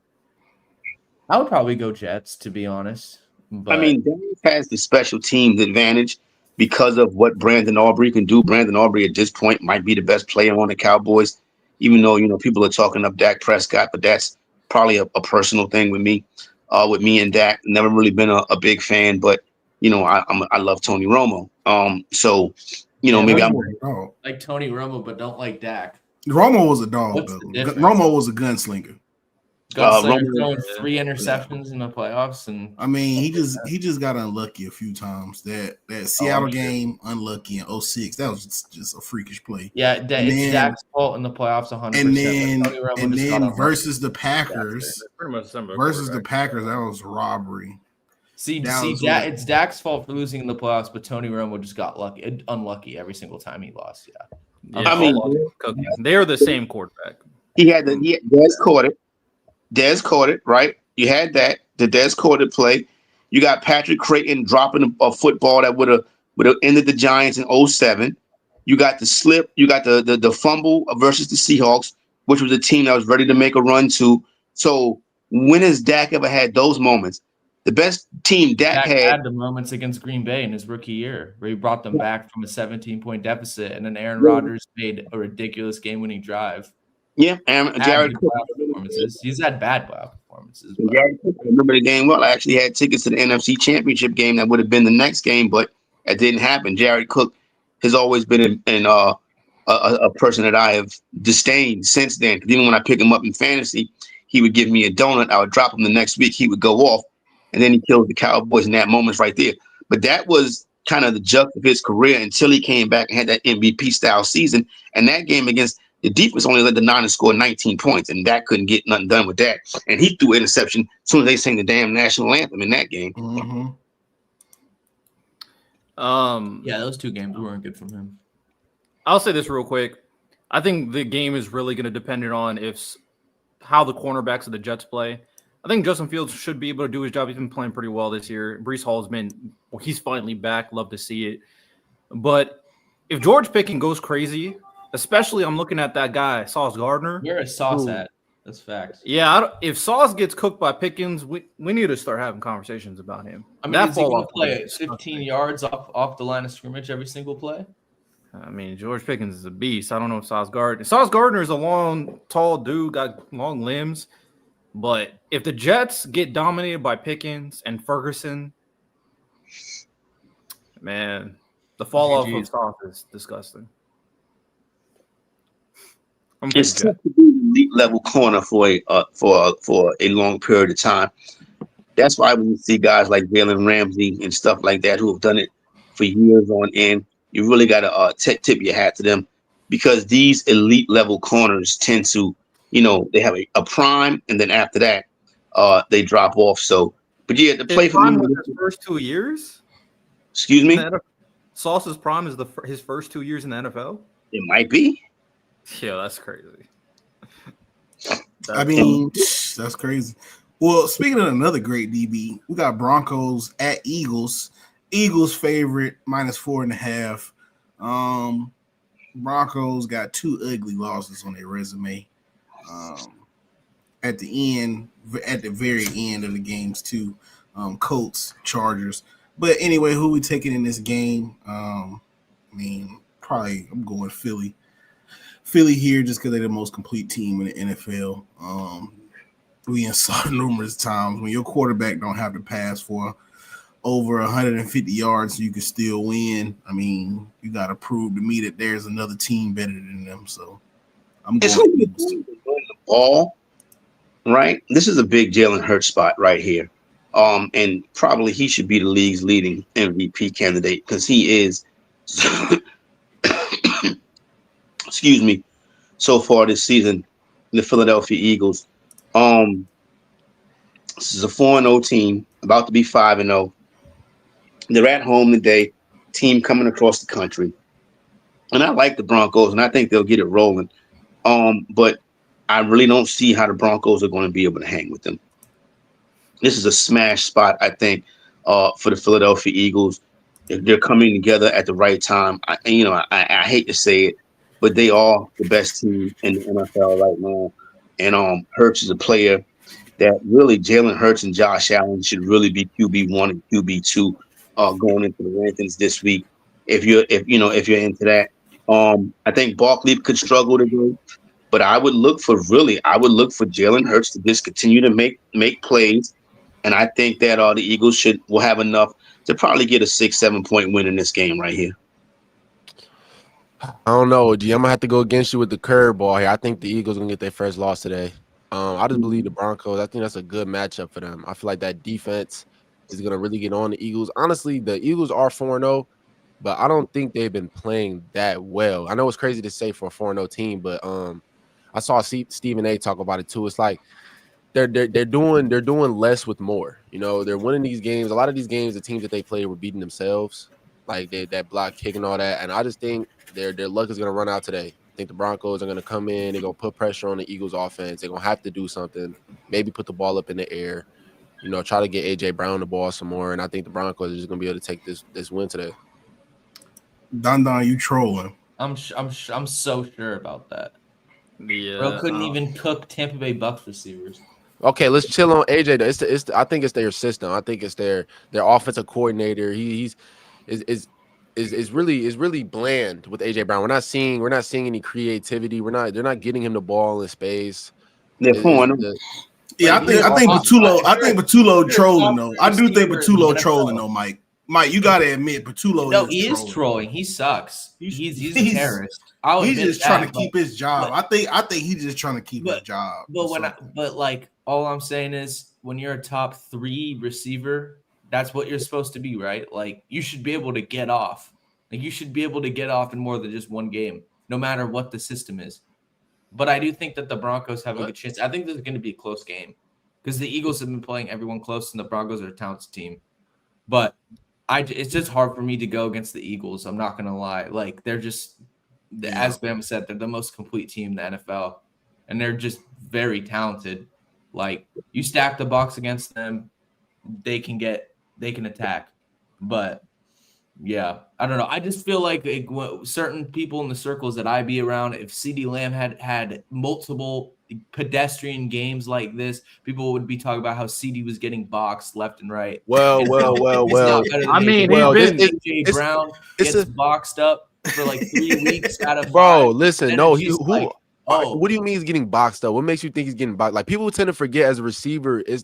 I would probably go Jets, to be honest. But I mean, Dallas has the special teams advantage because of what Brandon Aubrey can do. Brandon Aubrey at this point might be the best player on the Cowboys, even though people are talking up Dak Prescott, but that's probably a personal thing with me. With me and Dak, never really been a big fan, but I love Tony Romo. So maybe I'm like Tony Romo, but don't like Dak. Romo was a dog, though. Romo was a gunslinger. Gunslinger throwing 3 interceptions in the playoffs, and I mean, he just got unlucky a few times. That Seattle game, unlucky in 06. That was just a freakish play. Yeah, it's Dak's fault in the playoffs 100%. And then versus the Packers, that was robbery. It's Dak's fault for losing in the playoffs, but Tony Romo just got unlucky every single time he lost. Yeah, I mean, they're the same quarterback. Dez caught it, right? You had that. The Dez caught it play. You got Patrick Creighton dropping a football that would have ended the Giants in 07. You got the slip. You got the fumble versus the Seahawks, which was a team that was ready to make a run to. So when has Dak ever had those moments? The best team Dak had the moments against Green Bay in his rookie year, where he brought them back from a 17-point deficit, and then Aaron Rodgers made a ridiculous game-winning drive. Yeah, and Jared Cook performances. He's had bad playoff performances. Jared Cook, I remember the game well. I actually had tickets to the NFC Championship game that would have been the next game, but it didn't happen. Jared Cook has always been a person that I have disdained since then. Because even when I pick him up in fantasy, he would give me a donut. I would drop him the next week. He would go off, and then he killed the Cowboys in that moment right there. But that was kind of the junk of his career until he came back and had that MVP style season. And that game against the defense only let the Niners score 19 points, and Dak couldn't get nothing done with that. And he threw an interception as soon as they sang the damn national anthem in that game. Mm-hmm. Yeah, those 2 games weren't good from him. I'll say this real quick. I think the game is really going to depend on how the cornerbacks of the Jets play. I think Justin Fields should be able to do his job. He's been playing pretty well this year. Breece Hall's he's finally back. Love to see it. But if George Pickens goes crazy, especially I'm looking at that guy, Sauce Gardner. Where is Sauce at? That's facts. Yeah, if Sauce gets cooked by Pickens, we need to start having conversations about him. I mean, is he going to play 15 yards off the line of scrimmage every single play? I mean, George Pickens is a beast. I don't know if Sauce Gardner is a long, tall dude, got long limbs. But if the Jets get dominated by Pickens and Ferguson, man, the fall off of Sauce is disgusting. It's tough to be an elite level corner for a long period of time. That's why when you see guys like Jalen Ramsey and stuff like that who have done it for years on end, you really got to tip your hat to them, because these elite level corners tend to, they have a prime, and then after that, they drop off. So, but yeah, the play for his first 2 years. Excuse me. Sauce's prime is his first 2 years in the NFL. It might be. Yeah, that's crazy. That's crazy. Well, speaking of another great DB, we got Broncos at Eagles. Eagles favorite -4.5. Broncos got 2 ugly losses on their resume. At the very end of the games too. Colts, Chargers. But anyway, who we taking in this game? Probably I'm going Philly. Philly here just because they're the most complete team in the NFL. We saw numerous times when your quarterback don't have to pass for over 150 yards so you can still win. I mean, you got to prove to me that there's another team better than them. So I'm going the ball, right? This is a big Jalen Hurts spot right here. And probably he should be the league's leading MVP candidate because he is excuse me, so far this season, the Philadelphia Eagles. This is a 4-0 team, about to be 5-0. They're at home today, team coming across the country. And I like the Broncos, and I think they'll get it rolling. But I really don't see how the Broncos are going to be able to hang with them. This is a smash spot, I think, for the Philadelphia Eagles. They're coming together at the right time. I hate to say it, but they are the best team in the NFL right now. And Hurts is a player that really Jalen Hurts and Josh Allen should really be QB1 and QB2 going into the rankings this week. If you're into that, I think Barkley could struggle today, but I would look for Jalen Hurts to just continue to make plays, and I think that the Eagles will have enough to probably get a 6-7 point win in this game right here. I don't know, G. I'm gonna have to go against you with the curveball here. I think the Eagles gonna get their first loss today. I just believe the Broncos. I think that's a good matchup for them. I feel like that defense is gonna really get on the Eagles. Honestly, the Eagles are 4-0, but I don't think they've been playing that well. I know it's crazy to say for a 4-0 team, but I saw Stephen A talk about it too. It's like they're doing less with more. You know, they're winning these games. A lot of these games, the teams that they played were beating themselves, like that block kick and all that. And I just think their luck is gonna run out today. I think the Broncos are gonna come in. They're gonna put pressure on the Eagles offense. They're gonna have to do something. Maybe put the ball up in the air. You know, try to get AJ Brown the ball some more. And I think the Broncos are just gonna be able to take this win today. Don, you trolling? I'm so sure about that. Yeah, Bro couldn't even cook Tampa Bay Bucks receivers. Okay, let's chill on AJ. Though. I think it's their system. I think it's their offensive coordinator. He's really bland with AJ Brown. We're not seeing any creativity. They're not getting him the ball in space. They're pulling. Yeah, I think Patulo trolling though. I do think Patulo trolling though, Mike. Mike, you gotta admit Patulo. No, he is trolling. He sucks. He's a terrorist. He's just trying to keep his job. I think he's just trying to keep his job. But all I'm saying is when you're a top 3 receiver, that's what you're supposed to be, right? Like you should be able to get off. Like you should be able to get off in more than just one game, no matter what the system is. But I do think that the Broncos have a good chance. I think this is going to be a close game because the Eagles have been playing everyone close, and the Broncos are a talented team. But it's just hard for me to go against the Eagles. I'm not going to lie. Like they're just, as Bam said, they're the most complete team in the NFL, and they're just very talented. Like you stack the box against them, they can attack. But yeah, I don't know. I just feel like certain people in the circles that I be around, if CeeDee Lamb had multiple pedestrian games like this, people would be talking about how CeeDee was getting boxed left and right. Well. I mean, AJ Brown gets boxed up for like 3 weeks out of 5. Bro, listen, no, what do you mean he's getting boxed up? What makes you think he's getting boxed? Like people tend to forget as a receiver, is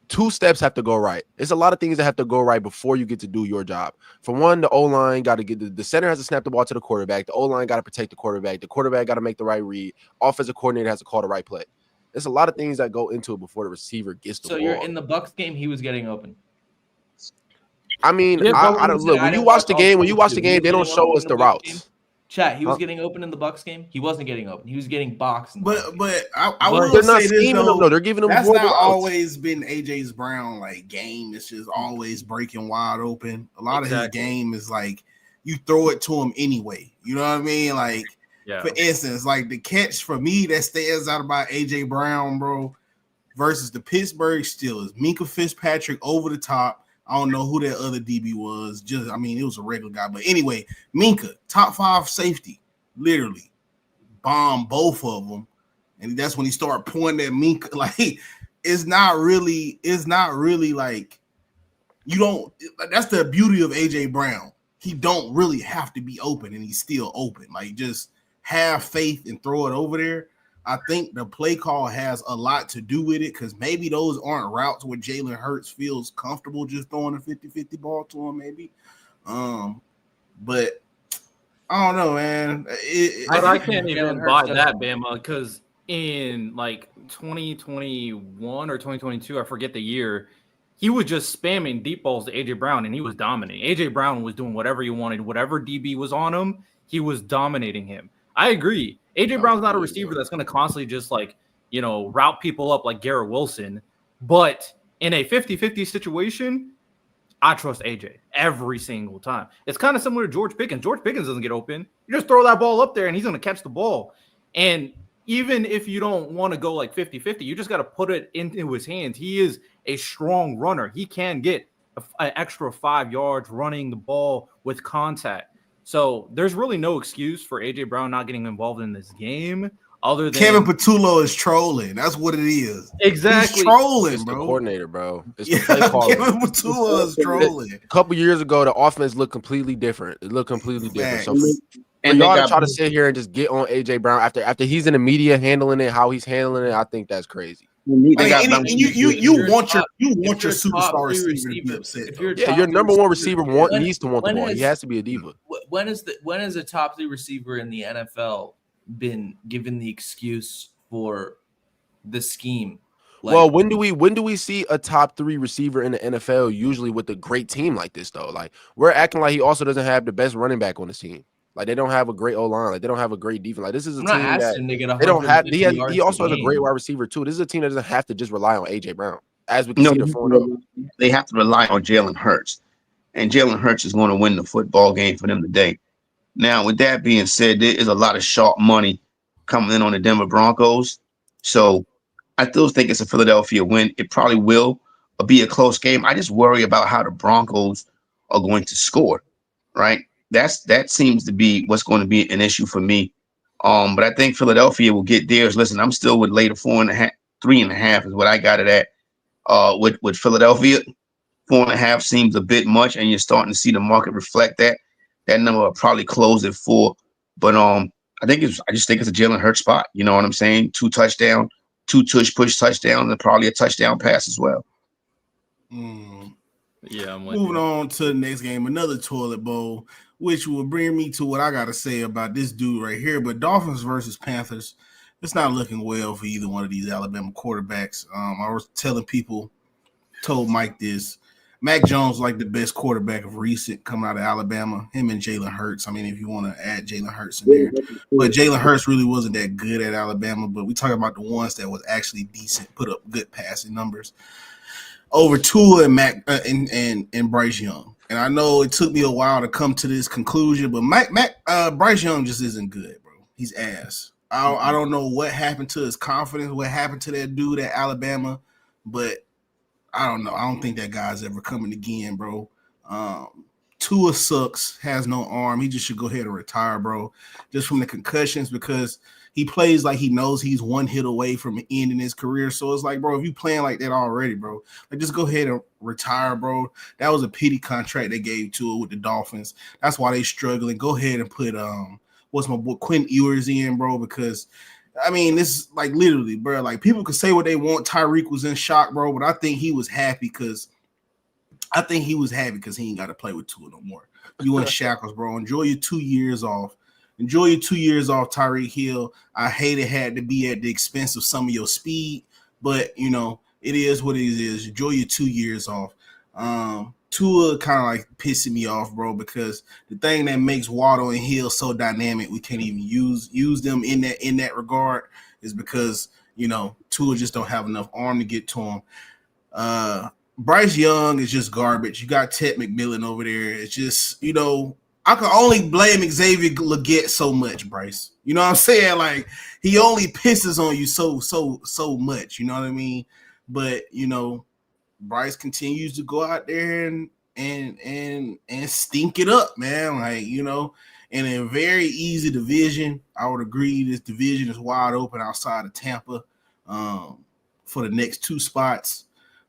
2 steps have to go right. It's a lot of things that have to go right before you get to do your job. For one, the O-line got to get the center has to snap the ball to the quarterback. The O-line got to protect the quarterback. The quarterback got to make the right read. Offensive coordinator has to call the right play. There's a lot of things that go into it before the receiver gets the ball. So you're in the Bucks game, he was getting open. I mean, I don't look. When you watch the game, they don't show us the routes. Chat, he was getting open in the Bucks game. He wasn't getting open. He was getting boxed. But I will they're not say this scheming though. them. No, they're giving them. That's not always been AJ's Brown game. It's just always breaking wide open. A lot of his game is like you throw it to him anyway. You know what I mean? Like for instance, like the catch for me that stands out about AJ Brown, bro, versus the Pittsburgh Steelers. Minkah Fitzpatrick over the top. I don't know who that other DB was. It was a regular guy. But anyway, Minkah, top 5 safety, literally bombed both of them. And that's when he started pointing at Minkah. Like, it's not really like you don't. That's the beauty of AJ Brown. He don't really have to be open, and he's still open. Like, just have faith and throw it over there. I think the play call has a lot to do with it because maybe those aren't routes where Jalen Hurts feels comfortable just throwing a 50-50 ball to him, maybe. But I don't know, man. I can't even buy that, Bama, because in like 2021 or 2022, I forget the year, he was just spamming deep balls to AJ Brown, and he was dominating. AJ Brown was doing whatever he wanted. Whatever DB was on him, he was dominating him. I agree. AJ Brown's not a receiver that's going to constantly just route people up like Garrett Wilson. But in a 50-50 situation, I trust AJ every single time. It's kind of similar to George Pickens. George Pickens doesn't get open. You just throw that ball up there and he's going to catch the ball. And even if you don't want to go like 50-50, you just got to put it into his hands. He is a strong runner. He can get an extra 5 yards running the ball with contact. So there's really no excuse for A.J. Brown not getting involved in this game other than Kevin Patullo is trolling. That's what it is. Exactly. He's trolling, It's bro. the coordinator, bro. It's Yeah, the play caller. Kevin Patullo is trolling. A couple years ago, the offense looked completely different. It looked completely different. So And y'all to try to sit here and just get on A.J. Brown after he's in the media handling it, how he's handling it, I think that's crazy. You want your superstar receiver to be upset. Your number one receiver needs to want the ball. He has to be a diva. When is a top 3 receiver in the NFL been given the excuse for the scheme? Well, when do we see a top 3 receiver in the NFL? Usually with a great team like this, though. Like we're acting like he also doesn't have the best running back on the team. Like they don't have a great O-line. Like they don't have a great defense. Like this is a team that they don't have. He also has a great wide receiver too. This is a team that doesn't have to just rely on A.J. Brown. As we can see the 4-0. They have to rely on Jalen Hurts, and Jalen Hurts is going to win the football game for them today. Now, with that being said, there is a lot of sharp money coming in on the Denver Broncos, so I still think it's a Philadelphia win. It probably will be a close game. I just worry about how the Broncos are going to score, right? That seems to be what's going to be an issue for me. But I think Philadelphia will get theirs. Listen, I'm still with later 4.5, 3.5 is what I got it at. With Philadelphia, 4.5 seems a bit much, and you're starting to see the market reflect that. That number will probably close at 4. But I just think it's a Jalen Hurts spot. You know what I'm saying? 2 touchdown, 2 push touchdowns, and probably a touchdown pass as well. Yeah, I'm moving on to the next game, another toilet bowl, which will bring me to what I got to say about this dude right here. But Dolphins versus Panthers, it's not looking well for either one of these Alabama quarterbacks. I was told Mike this. Mac Jones like the best quarterback of recent coming out of Alabama. Him and Jalen Hurts. I mean, if you want to add Jalen Hurts in there, but Jalen Hurts really wasn't that good at Alabama. But we talk about the ones that was actually decent, put up good passing numbers over Tua and Mac and Bryce Young. And I know it took me a while to come to this conclusion, but Bryce Young just isn't good, bro. He's ass. I don't know what happened to his confidence, what happened to that dude at Alabama, but I don't know. I don't think that guy's ever coming again, bro. Tua sucks, has no arm. He just should go ahead and retire, bro, just from the concussions, because he plays like he knows he's one hit away from ending his career. So it's like, bro, if you playing like that already, bro, like just go ahead and retire, bro. That was a pity contract they gave Tua with the Dolphins. That's why they struggling. Go ahead and put what's my boy Quinn Ewers in, bro, because I mean, this is like literally, bro. Like people could say what they want. Tyreek was in shock, bro, but I think he was happy because he ain't got to play with Tua no more. You in shackles, bro. Enjoy your 2 years off. Enjoy your 2 years off, Tyreek Hill. I hate it had to be at the expense of some of your speed, but you know it is what it is. Enjoy your 2 years off. Tua kind of like pissing me off, bro, because the thing that makes Waddle and Hill so dynamic, we can't even use them in that regard, is because you know Tua just don't have enough arm to get to him. Bryce Young is just garbage. You got Ted McMillan over there. It's just, you know, I can only blame Xavier Legette so much, Bryce. You know what I'm saying? Like he only pisses on you so much. You know what I mean? But you know, Bryce continues to go out there and stink it up, man. Like, you know, in a very easy division, I would agree this division is wide open outside of Tampa for the next 2 spots.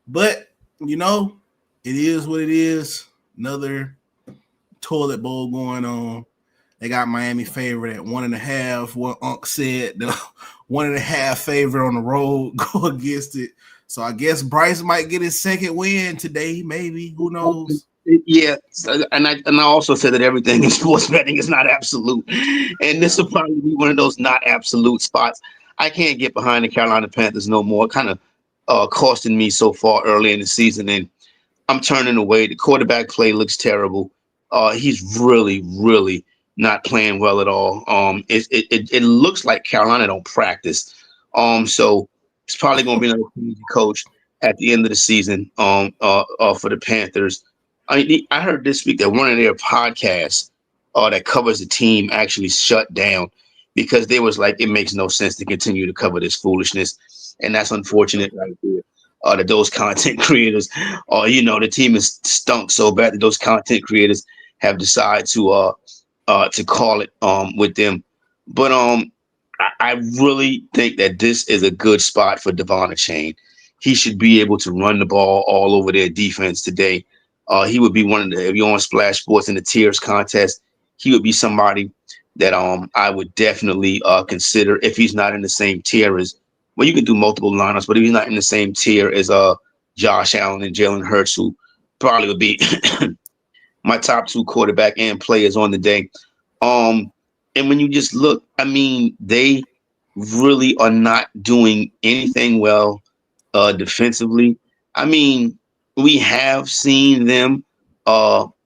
But, you know, it is what it is. Another toilet bowl going on. They got Miami favorite at 1.5. What Unc said, the 1.5 favorite on the road, go against it. So I guess Bryce might get his second win today, maybe. Who knows? Yeah, and I also said that everything in sports betting is not absolute, and this will probably be one of those not absolute spots. I can't get behind the Carolina Panthers no more. Kind of costing me so far early in the season, and I'm turning away. The quarterback play looks terrible. He's really, really not playing well at all. It looks like Carolina don't practice. So it's probably going to be another crazy coach at the end of the season for the Panthers. I heard this week that one of their podcasts that covers the team actually shut down. because they was like, it makes no sense to continue to cover this foolishness, and that's unfortunate right there. That those content creators, or the team is stunk so bad that those content creators have decided to call it with them. But I really think that this is a good spot for Devon Achane. He should be able to run the ball all over their defense today. He would be one of the, if you're on Splash Sports in the tiers contest, he would be somebody that I would definitely consider if he's not in the same tier as, well, you can do multiple lineups, but if he's not in the same tier as Josh Allen and Jalen Hurts, who probably would be my top 2 quarterback and players on the day. And when you just look, I mean, they really are not doing anything well defensively. I mean, we have seen them.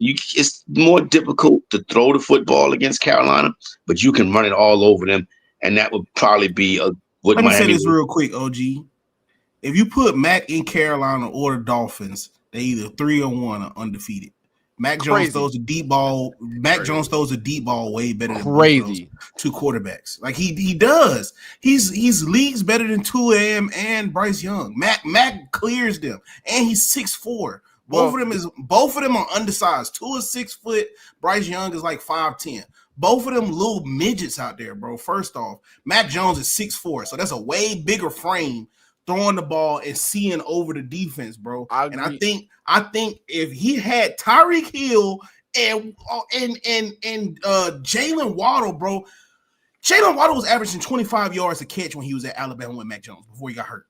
It's more difficult to throw the football against Carolina, but you can run it all over them, and that would probably be what Let me Miami. say this real quick, OG. If you put Mac in Carolina or the Dolphins, they either 3-1 or undefeated. Mac Jones throws a deep ball. Mac Jones throws a deep ball way better than those 2 quarterbacks. Like he does. He's leagues better than Tua and Bryce Young. Mac clears them, and he's 6'4". Both of them are undersized. Tua's 6 foot. Bryce Young is like 5'10". Both of them little midgets out there, bro. First off, Mac Jones is 6'4", so that's a way bigger frame throwing the ball and seeing over the defense, bro. I think if he had Tyreek Hill and Jalen Waddle, bro. Jalen Waddle was averaging 25 yards a catch when he was at Alabama with Mac Jones before he got hurt.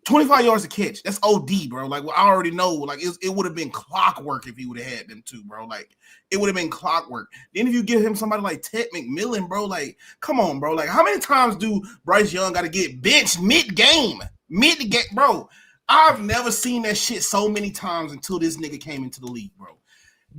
25 yards a catch. That's OD, bro. Like, well, I already know. Like, it would have been clockwork if he would have had them too, bro. Like, it would have been clockwork. Then if you give him somebody like Ted McMillan, bro, like, come on, bro. Like, how many times do Bryce Young got to get benched mid-game? Mid-game, bro. I've never seen that shit so many times until this nigga came into the league, bro.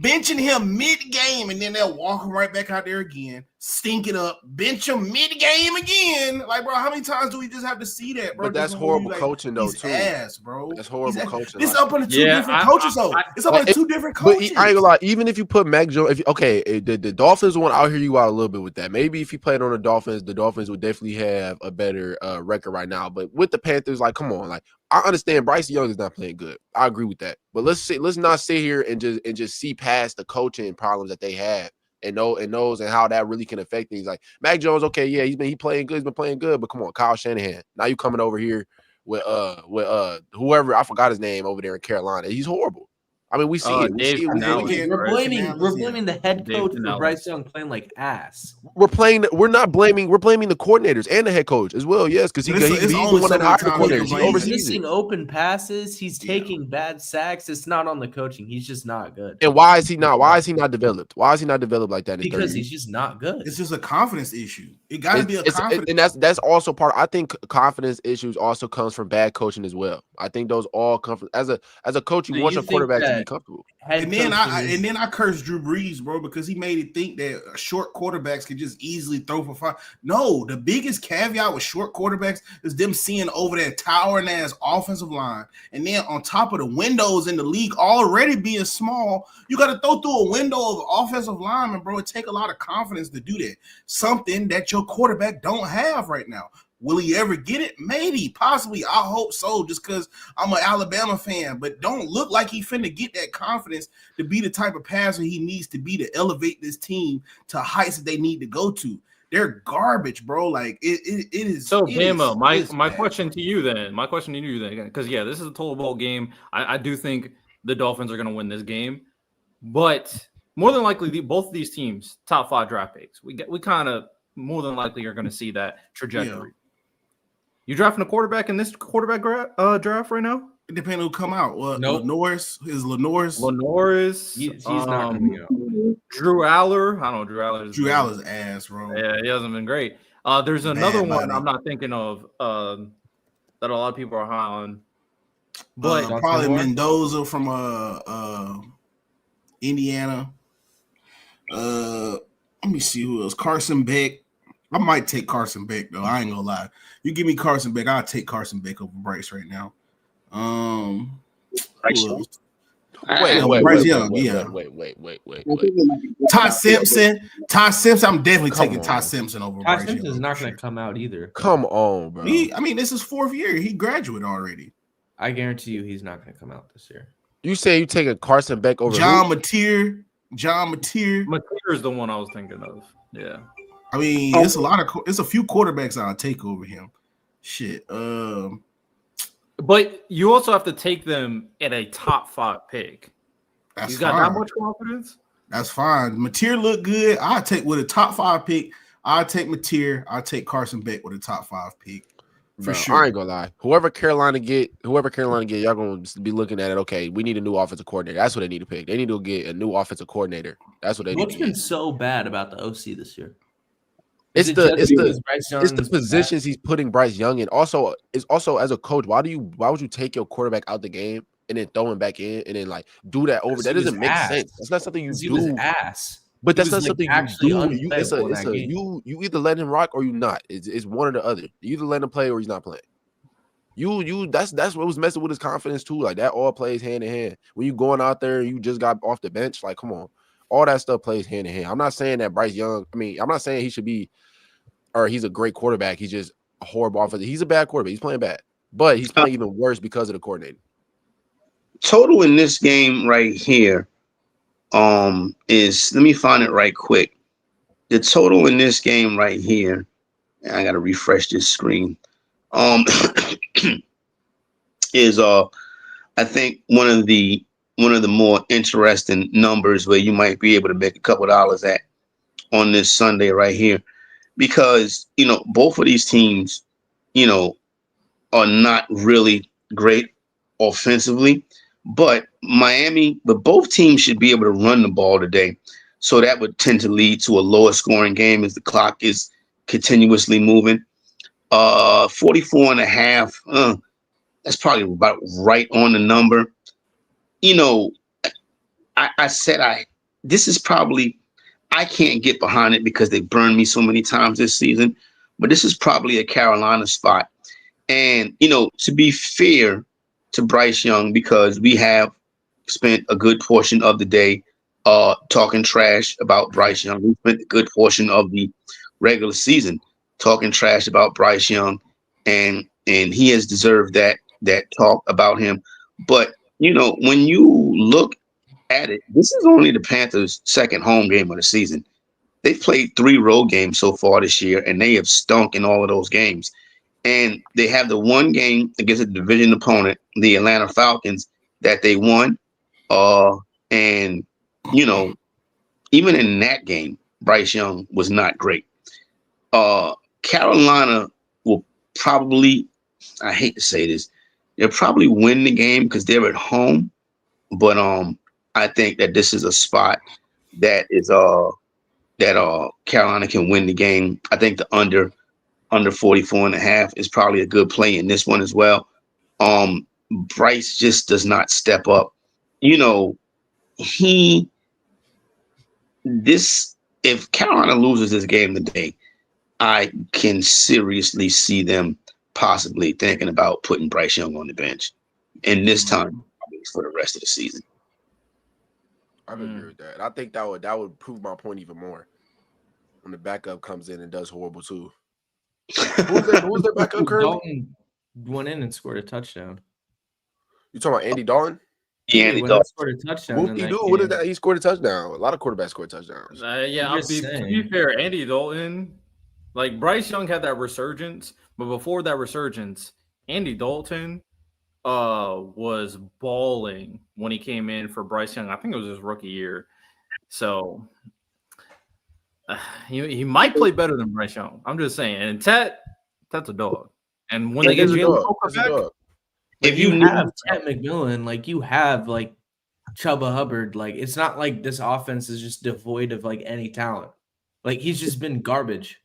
Benching him mid-game, and then they'll walk him right back out there again, stink it up, bench him mid-game again. Like, bro, how many times do we just have to see that, bro? But that's horrible coaching, though, too. Ass, bro. That's horrible coaching. This up on the 2 different coaches, though. It's up on the 2 different coaches. But I ain't gonna lie, even if you put Mac Jones, the Dolphins one, I'll hear you out a little bit with that. Maybe if he played on the Dolphins would definitely have a better record right now. But with the Panthers, like, come on, like, I understand Bryce Young is not playing good. I agree with that. But let's not sit here and just see past the coaching problems that they have and knows and how that really can affect things. Like Mac Jones, okay, yeah, he's been playing good, but come on, Kyle Shanahan. Now you coming over here with whoever, I forgot his name over there in Carolina. He's horrible. I mean, we see it. We're blaming the head coach for Bryce Young playing like ass. We're blaming the coordinators and the head coach as well. Yes, because he's the one that hired the coordinators. He oversees missing open passes. He's taking bad sacks. It's not on the coaching. He's just not good. And why is he not developed? Why is he not developed like that? Because he's just not good. It's just a confidence issue. It got to be a confidence. And that's also part. I think confidence issues also comes from bad coaching as well. I think those all come from as a coach. You want your quarterback to be comfortable. And then I cursed Drew Brees, bro, because he made it think that short quarterbacks can just easily throw for 5. No, the biggest caveat with short quarterbacks is them seeing over that towering ass offensive line, and then on top of the windows in the league already being small, you got to throw through a window of offensive linemen, bro. It take a lot of confidence to do that. Something that your quarterback don't have right now. Will he ever get it? Maybe, possibly. I hope so, just because I'm an Alabama fan. But don't look like he finna get that confidence to be the type of passer he needs to be to elevate this team to heights that they need to go to. They're garbage, bro. Like it is. So, Bama, my question to you then, because this is a total ball game. I do think the Dolphins are going to win this game, but more than likely, both of these teams top 5 draft picks. We kind of more than likely are going to see that trajectory. Yeah. You drafting a quarterback in this quarterback draft right now? It depends who come out. Nope. Lenoris. He's not going to go. Drew Aller. I don't know. Drew Aller's ass, bro. Yeah, he hasn't been great. There's another one I'm not thinking of that a lot of people are high on. But probably Mendoza from Indiana. Let me see who else. Carson Beck. I might take Carson Beck, though. I ain't gonna lie. You give me Carson Beck, I'll take Carson Beck over Bryce right now. Bryce Young, wait. Todd Simpson. I'm definitely taking on. Todd Simpson over Todd Bryce Simpson's Young. not going to come out either. Come on, bro. This is 4th year. He graduated already. I guarantee you he's not going to come out this year. You say you taking Carson Beck over John Mateer. Mateer is the one I was thinking of. Yeah. I mean, it's a few quarterbacks I'll take over him. Shit. But you also have to take them at a top 5 pick. That's you got fine. that much confidence? That's fine. Mateer look good. I'll take with a top 5 pick. I'll take Mateer. I'll take Carson Beck with a top 5 pick. For sure. I ain't gonna lie. Whoever Carolina get, y'all gonna be looking at it. Okay, we need a new offensive coordinator. That's what they need to pick. They need to get a new offensive coordinator. That's what they need. What's been so bad about the OC this year? It's the positions he's putting Bryce Young in. Also, as a coach, why would you take your quarterback out the game and then throw him back in and then like do that over? That doesn't make sense. That's not something you do. He was ass. But that's not something you do. You either let him rock or you not. It's one or the other. You either let him play or he's not playing. That's what was messing with his confidence too. Like that all plays hand in hand. When you going out there and you just got off the bench, like come on, all that stuff plays hand in hand. I'm not saying that Bryce Young. I mean, I'm not saying he should be, or he's a great quarterback. He's just a horrible offensive. He's a bad quarterback. He's playing bad, but he's playing even worse because of the coordinator. Total in this game right here. Is let me find it right quick. The total in this game right here, and I gotta refresh this screen. Is I think one of the more interesting numbers where you might be able to make a couple dollars at on this Sunday right here, because both of these teams, are not really great offensively. But both teams should be able to run the ball today. So that would tend to lead to a lower scoring game as the clock is continuously moving. 44.5. That's probably about right on the number. I said this is probably, I can't get behind it because they burned me so many times this season, but this is probably a Carolina spot. And, to be fair to Bryce Young, because we have spent a good portion of the day talking trash about Bryce Young. We spent a good portion of the regular season talking trash about Bryce Young, and he has deserved that talk about him. But when you look at it, this is only the Panthers' second home game of the season. They've played 3 road games so far this year, and they have stunk in all of those games. And they have the one game against a division opponent, the Atlanta Falcons, that they won. And, even in that game, Bryce Young was not great. Carolina will probably, I hate to say this, they'll probably win the game because they're at home. But I think that this is a spot that is Carolina can win the game. I think the under 44.5 is probably a good play in this one as well. Bryce just does not step up. If Carolina loses this game today, I can seriously see them possibly thinking about putting Bryce Young on the bench. And this time for the rest of the season. I would agree with that. I think that would prove my point even more when the backup comes in and does horrible too. Who's their backup currently? Dalton went in and scored a touchdown. You talking about Andy Dalton? Yeah, Andy Dalton scored a touchdown. What is that? He scored a touchdown. A lot of quarterbacks scored touchdowns. To be fair, Andy Dalton, like Bryce Young had that resurgence, but before that resurgence, Andy Dalton was balling when he came in for Bryce Young. I think it was his rookie year. So he might play better than Bryce Young. I'm just saying. And Tet's a dog. And when they get Jalen Hurts back, if you have Ted McMillan, like you have like Chuba Hubbard, like it's not like this offense is just devoid of like any talent. Like he's just been garbage.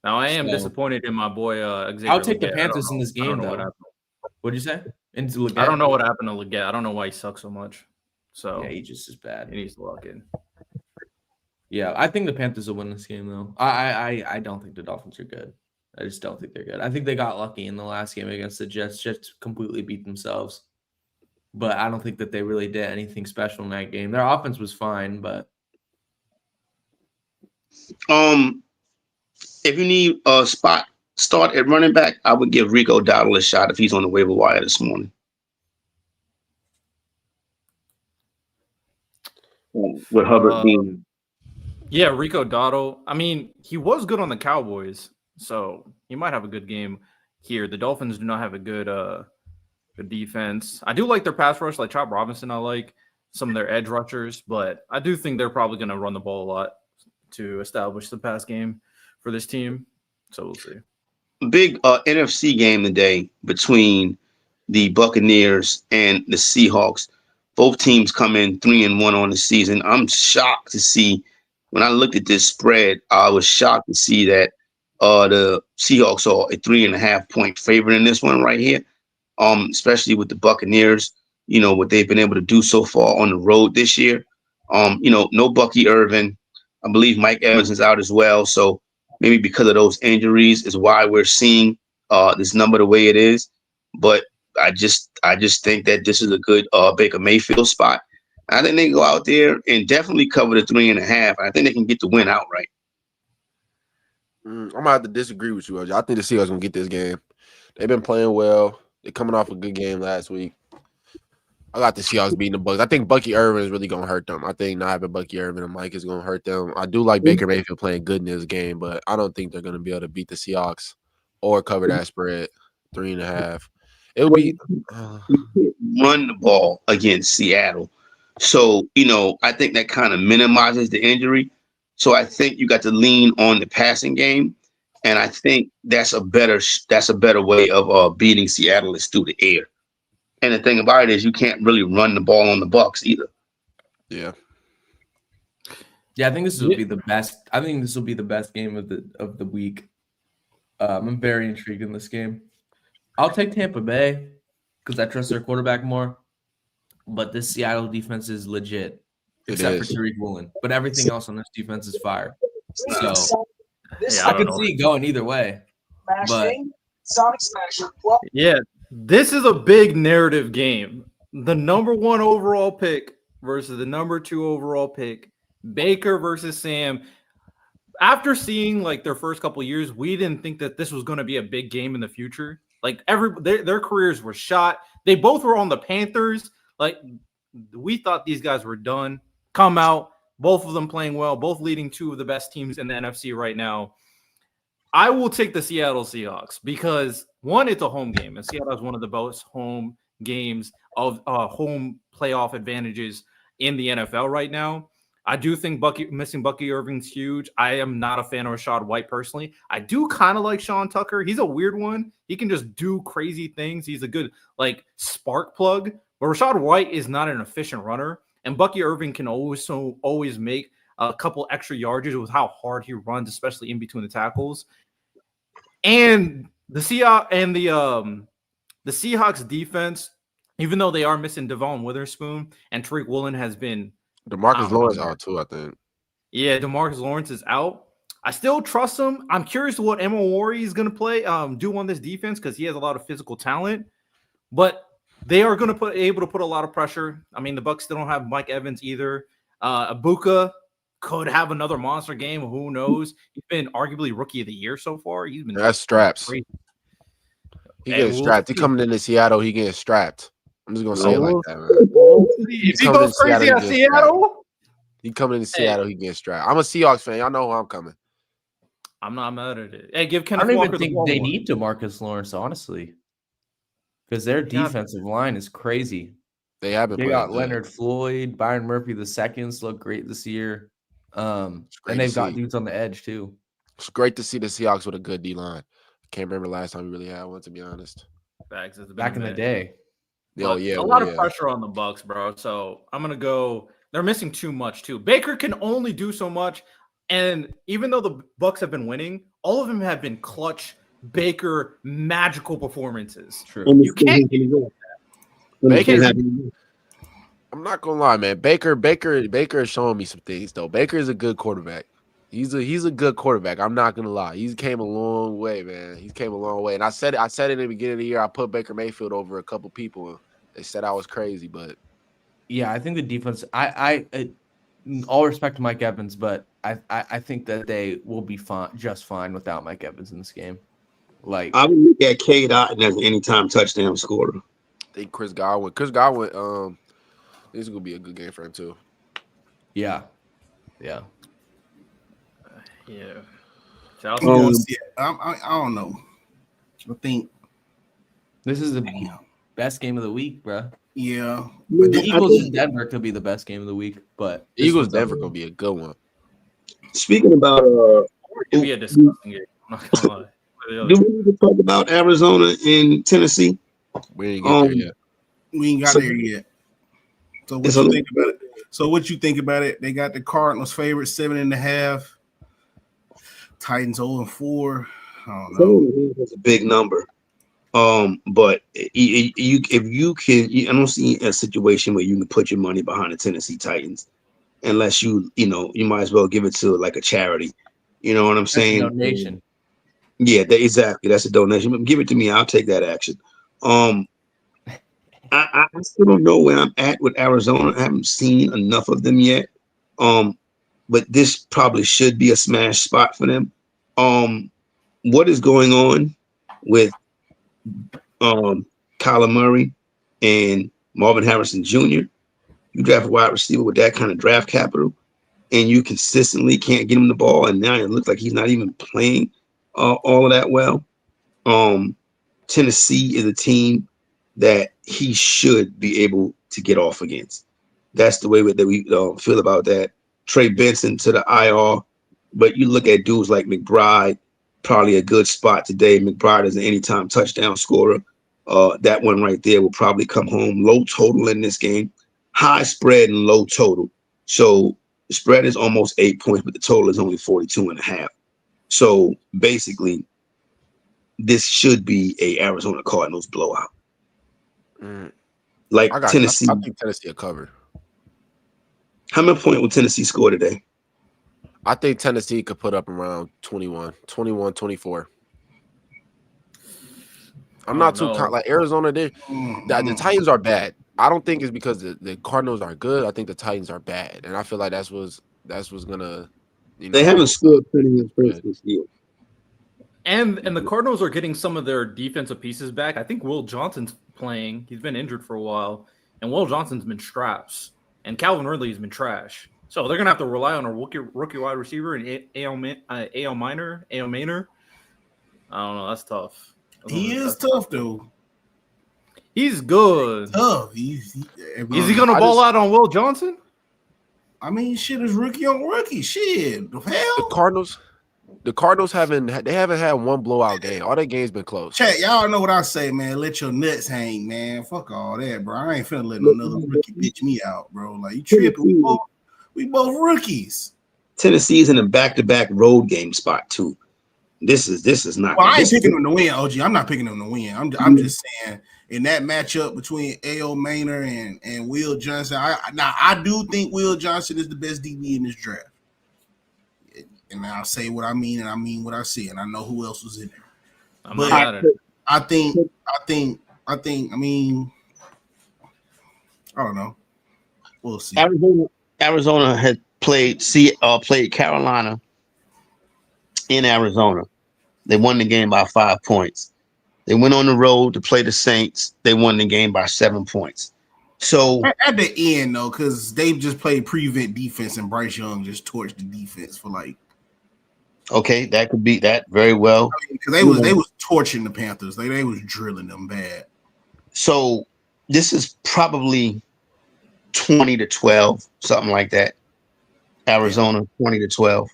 Now I am disappointed in my boy Xavier. I'll take the Panthers in this game though. What'd you say? I don't know what happened to Leggett. I don't know why he sucks so much. So yeah, he just is bad. He needs to lock in. Yeah, I think the Panthers will win this game though. I don't think the Dolphins are good. I just don't think they're good. I think they got lucky in the last game against the Jets. Jets completely beat themselves. but I don't think that they really did anything special in that game. Their offense was fine, but if you need a spot start at running back, I would give Rico Dowdle a shot if he's on the waiver wire this morning. With Hubbard being, yeah, Rico Dotto. I mean, he was good on the Cowboys, so he might have a good game here. The Dolphins do not have a good defense. I do like their pass rush, like Chop Robinson. I like some of their edge rushers, but I do think they're probably going to run the ball a lot to establish the pass game for this team. So we'll see. Big NFC game today between the Buccaneers and the Seahawks. Both teams come in 3-1 on the season. I'm shocked to see when I looked at this spread. I was shocked to see that the Seahawks are a 3.5 point favorite in this one right here. Especially with the Buccaneers, what they've been able to do so far on the road this year. No Bucky Irvin. I believe Mike Evans is out as well. So maybe because of those injuries is why we're seeing this number the way it is. But I just think that this is a good Baker Mayfield spot. I think they go out there and definitely cover the 3.5. I think they can get the win outright. I'm gonna have to disagree with you, OJ. I think the Seahawks gonna get this game. They've been playing well. They're coming off a good game last week. I got the Seahawks beating the Bucs. I think Bucky Irvin is really gonna hurt them. I think not having Bucky Irvin and Mike is gonna hurt them. I do like Baker Mayfield playing good in this game, but I don't think they're gonna be able to beat the Seahawks or cover that spread 3.5. It would be run the ball against Seattle. So, I think that kind of minimizes the injury. So I think you got to lean on the passing game. And I think that's a better way of beating Seattle is through the air. And the thing about it is you can't really run the ball on the Bucs either. Yeah. Yeah, I think this will be the best. I think this will be the best game of the week. I'm very intrigued in this game. I'll take Tampa Bay because I trust their quarterback more. But this Seattle defense is legit, except for Tariq Woolen. But everything else on this defense is fire. So I could see it going either way. But yeah, this is a big narrative game. The number 1 overall pick versus the number 2 overall pick. Baker versus Sam. After seeing like their first couple of years, we didn't think that this was going to be a big game in the future. Like their careers were shot. They both were on the Panthers. Like we thought these guys were done. Come out, both of them playing well, both leading 2 of the best teams in the NFC right now. I will take the Seattle Seahawks because one, it's a home game, and Seattle has one of the best home games of home playoff advantages in the NFL right now. I do think missing Bucky Irving's huge. I am not a fan of Rachaad White personally. I do kind of like Sean Tucker. He's a weird one. He can just do crazy things. He's a good spark plug. But Rachaad White is not an efficient runner. And Bucky Irving can always make a couple extra yardages with how hard he runs, especially in between the tackles. And the Seahawks defense, even though they are missing Devon Witherspoon and Tariq Woolen has been DeMarcus Lawrence out too, I think. Yeah, DeMarcus Lawrence is out. I still trust him. I'm curious what Emma Warry is going to do on this defense because he has a lot of physical talent. But they are going to able to put a lot of pressure. I mean, the Bucs still don't have Mike Evans either. Ibuka could have another monster game. Who knows? He's been arguably rookie of the year so far. He's been straps. Great. He getting strapped. He coming into Seattle. He getting strapped. I'm just gonna say it like that, man. If he goes crazy at Seattle, he coming into Seattle. He getting strapped. I'm a Seahawks fan. Y'all know who I'm coming. I'm not mad at it. Hey, give I Kenneth don't Walker even think the they one. need DeMarcus Lawrence, honestly, because their defensive line is crazy. They haven't. They got Leonard Floyd, Byron Murphy the seconds look great this year. And they've got dudes on the edge too. It's great to see the Seahawks with a good D line. Can't remember last time we really had one, to be honest. Back in the day. Oh yeah, a lot of pressure on the Bucs, bro. So I'm gonna go. They're missing too much too. Baker can only do so much, and even though the Bucs have been winning, all of them have been clutch Baker magical performances. True. You can't. I'm not gonna lie, man. Baker is showing me some things though. Baker is a good quarterback. He's a good quarterback. I'm not gonna lie. He's came a long way, man. He's came a long way. And I said it in the beginning of the year. I put Baker Mayfield over a couple people. They said I was crazy, but yeah, I think the defense. I all respect to Mike Evans, but I think that they will be fine, just fine without Mike Evans in this game. Like I would look at Cade Otton as an anytime touchdown scorer. I think Chris Godwin, this is gonna be a good game for him too. yeah. Yeah. I don't know. I think This is the best game of the week, bro. Yeah. But the Eagles in Denver could be the best game of the week, but Eagles Denver gonna be a good one. Speaking about it'd be a disgusting game. I'm not gonna lie. do we need to talk about Arizona and Tennessee? We ain't get there yet. We ain't got there yet. So what you think about it? So what you think about it? They got the Cardinals favorite 7.5. Titans 0-4. I don't know. That's a big number. But if you can, I don't see a situation where you can put your money behind the Tennessee Titans, unless you might as well give it to like a charity. You know what I'm saying? Donation. Yeah, exactly. That's a donation. Give it to me. I'll take that action. I still don't know where I'm at with Arizona. I haven't seen enough of them yet. But this probably should be a smash spot for them. What is going on with Kyler Murray and Marvin Harrison Jr.? You draft a wide receiver with that kind of draft capital, and you consistently can't get him the ball, and now it looks like he's not even playing all of that well. Tennessee is a team that he should be able to get off against. That's the way that we feel about that. Trey Benson to the IR, but you look at dudes like McBride, probably a good spot today. McBride is an anytime touchdown scorer. That one right there will probably come home. Low total in this game, high spread and low total. So the spread is almost 8 points, but the total is only 42.5. So basically, this should be a Arizona Cardinals blowout. Like Tennessee. I think Tennessee will cover. How many points will Tennessee score today? I think Tennessee could put up around 21, 24. I'm not too like Arizona. The Titans are bad. I don't think it's because the Cardinals are good. I think the Titans are bad, and I feel like that's what's gonna. They haven't scored pretty impressive this year. And the Cardinals are getting some of their defensive pieces back. I think Will Johnson's playing. He's been injured for a while, and Will Johnson's been straps, and Calvin Ridley's been trash. So they're gonna have to rely on a rookie wide receiver and A.L. Minor. I don't know. That's tough. He is tough though. He's good. Tough. Is he gonna ball out on Will Johnson? I mean, shit is rookie on rookie. Shit, the hell. The Cardinals haven't had one blowout game. All their games been close. Chat, y'all know what I say, man. Let your nuts hang, man. Fuck all that, bro. I ain't finna let another rookie bitch me out, bro. Like you tripping? We both rookies. Tennessee's in a back-to-back road game spot too. This is not. Well, I ain't picking them to win, OG. I'm not picking them to win. I'm just saying in that matchup between A.O. Maynor and Will Johnson. I do think Will Johnson is the best DB in this draft. And I'll say what I mean, and I mean what I say, and I know who else was in there. I don't know. We'll see. Arizona had played Carolina in Arizona. They won the game by 5 points. They went on the road to play the Saints. They won the game by 7 points. So at the end, though, because they just played prevent defense, and Bryce Young just torched the defense for like. Okay, that could be that very well. Because they was torching the Panthers. They was drilling them bad. So this is probably 20-12, something like that. Arizona 20-12.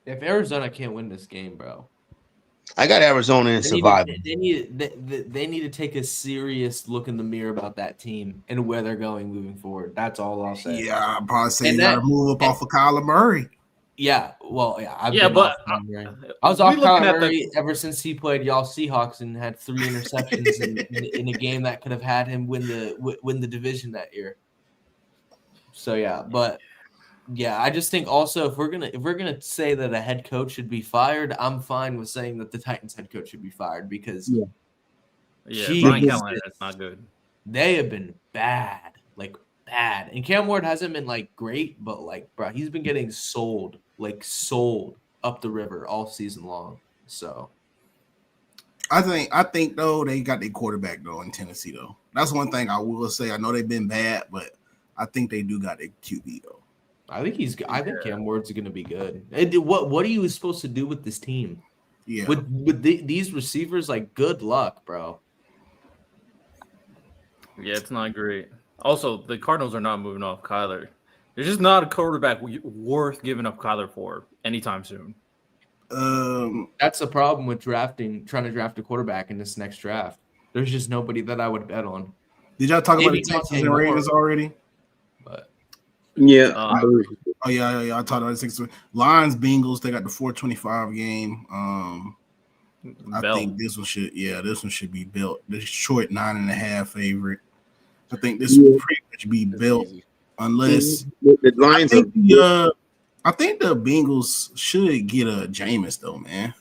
If Arizona can't win this game, bro, I got Arizona in survival. They need to take a serious look in the mirror about that team and where they're going moving forward. That's all I'll say. Yeah, I'd probably say you got to move up off of Kyler Murray. Yeah, well, yeah. I was off Kyler Murray ever since he played y'all Seahawks and had 3 interceptions in a game that could have had him win the division that year. So yeah, but yeah, I just think also if we're gonna say that a head coach should be fired, I'm fine with saying that the Titans head coach should be fired because Brian Callahan is not good. they have been bad, like bad. And Cam Ward hasn't been like great, but like, bro, he's been getting sold up the river all season long. So I think though they got their quarterback though in Tennessee though. That's one thing I will say. I know they've been bad, but I think they do got their QB though. I think Cam Ward's going to be good. What are you supposed to do with this team? Yeah, with these receivers, like, good luck, bro. Yeah, it's not great. Also, the Cardinals are not moving off Kyler. There's just not a quarterback worth giving up Kyler for anytime soon. That's the problem with trying to draft a quarterback in this next draft. There's just nobody that I would bet on. Did y'all talk about the Texans and Ravens already? But yeah, I talked about the Texans. Lions, Bengals. They got the 425 game. I think this one should be built. The short 9.5 favorite. I think this will pretty much be built unless the Lions. I think the Bengals should get a Jameis though, man.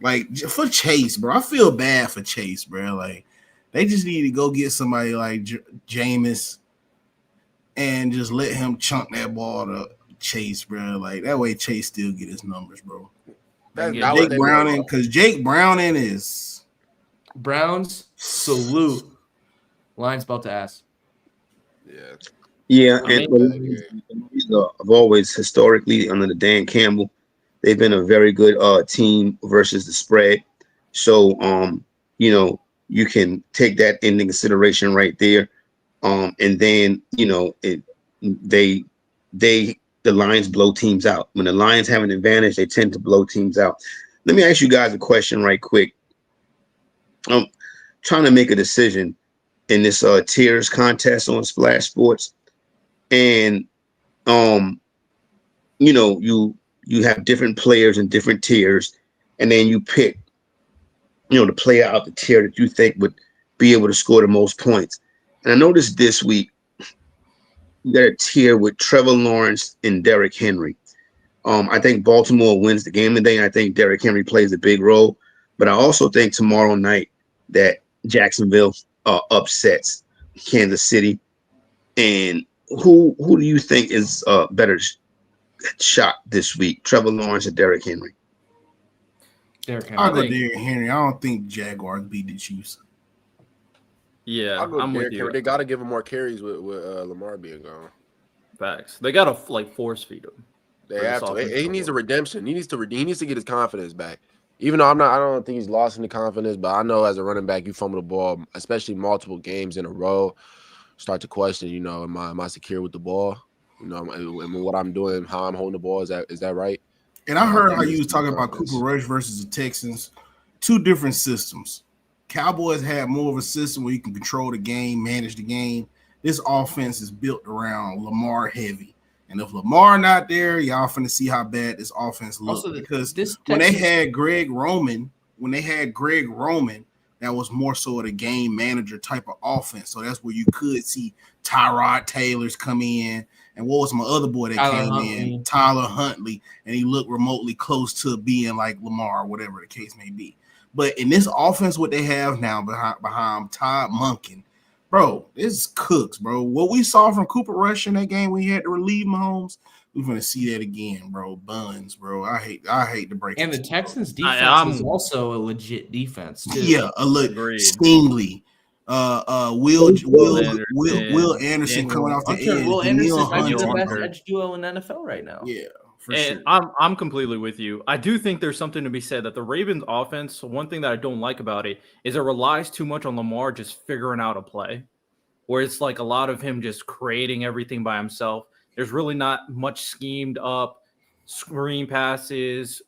Like for Chase, bro. I feel bad for Chase, bro. Like they just need to go get somebody like Jameis and just let him chunk that ball to Chase, bro. Like that way Chase still get his numbers, bro. Jake Browning, because Jake Browning is Browns salute. Lions about to ask. Yeah, I've always historically under the Dan Campbell, they've been a very good team versus the spread. So you can take that into consideration right there. And then the Lions blow teams out. When the Lions have an advantage, they tend to blow teams out. Let me ask you guys a question right quick. I'm trying to make a decision in this tiers contest on Splash Sports. And you have different players in different tiers, and then you pick the player out the tier that you think would be able to score the most points. And I noticed this week you got a tier with Trevor Lawrence and Derrick Henry. I think Baltimore wins the game today. I think Derrick Henry plays a big role, but I also think tomorrow night that Jacksonville upsets Kansas City. And who do you think is better shot this week, Trevor Lawrence or Derrick Henry? I'll go Derrick Henry. I don't think Jaguars beat the Chiefs. Yeah, I'm with you. They got to give him more carries with Lamar being gone. Facts. They got to force feed him. They have to. He needs a redemption. He needs to get his confidence back. Even though I don't think he's lost any confidence, but I know as a running back, you fumble the ball, especially multiple games in a row. Start to question, am I secure with the ball? What I'm doing, how I'm holding the ball, is that right? And I heard how you was talking about Cooper Rush versus the Texans. Two different systems. Cowboys had more of a system where you can control the game, manage the game. This offense is built around Lamar heavy. And if Lamar not there, y'all finna see how bad this offense looks. Because when they had Greg Roman, that was more so of a game manager type of offense. So that's where you could see Tyrod Taylor's come in. And what was my other boy that came in? Tyler Huntley. And he looked remotely close to being like Lamar, whatever the case may be. But in this offense, what they have now behind Todd Monken, bro, this cooks, bro. What we saw from Cooper Rush in that game when he had to relieve Mahomes, we're gonna see that again, bro. Buns, bro. I hate to break it. And the Texans defense is also a legit defense too. Yeah, Stingley. Will Anderson coming off the edge. Will Anderson might be the best edge duo in the NFL right now. Yeah. And sure. I'm completely with you. I do think there's something to be said that the Ravens offense, one thing that I don't like about it is it relies too much on Lamar just figuring out a play, where it's like a lot of him just creating everything by himself. There's really not much schemed up screen passes,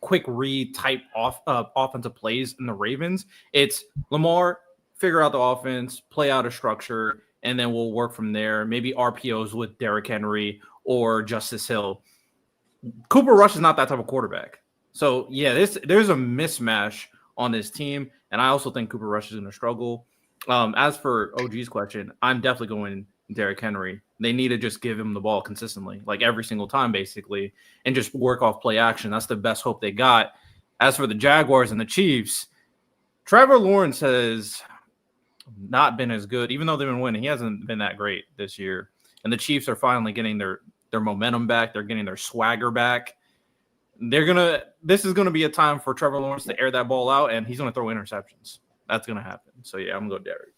quick read type offensive plays in the Ravens. It's Lamar, figure out the offense, play out a structure, and then we'll work from there. Maybe RPOs with Derrick Henry or Justice Hill. Cooper Rush is not that type of quarterback. So, yeah, there's a mismatch on this team, and I also think Cooper Rush is going to struggle. As for OG's question, I'm definitely going Derrick Henry. They need to just give him the ball consistently, like every single time, basically, and just work off play action. That's the best hope they got. As for the Jaguars and the Chiefs, Trevor Lawrence has not been as good. Even though they've been winning, he hasn't been that great this year. And the Chiefs are finally getting their momentum back. They're getting their swagger back. This is gonna be a time for Trevor Lawrence to air that ball out, and he's gonna throw interceptions. That's gonna happen. So yeah, I'm gonna go Derek.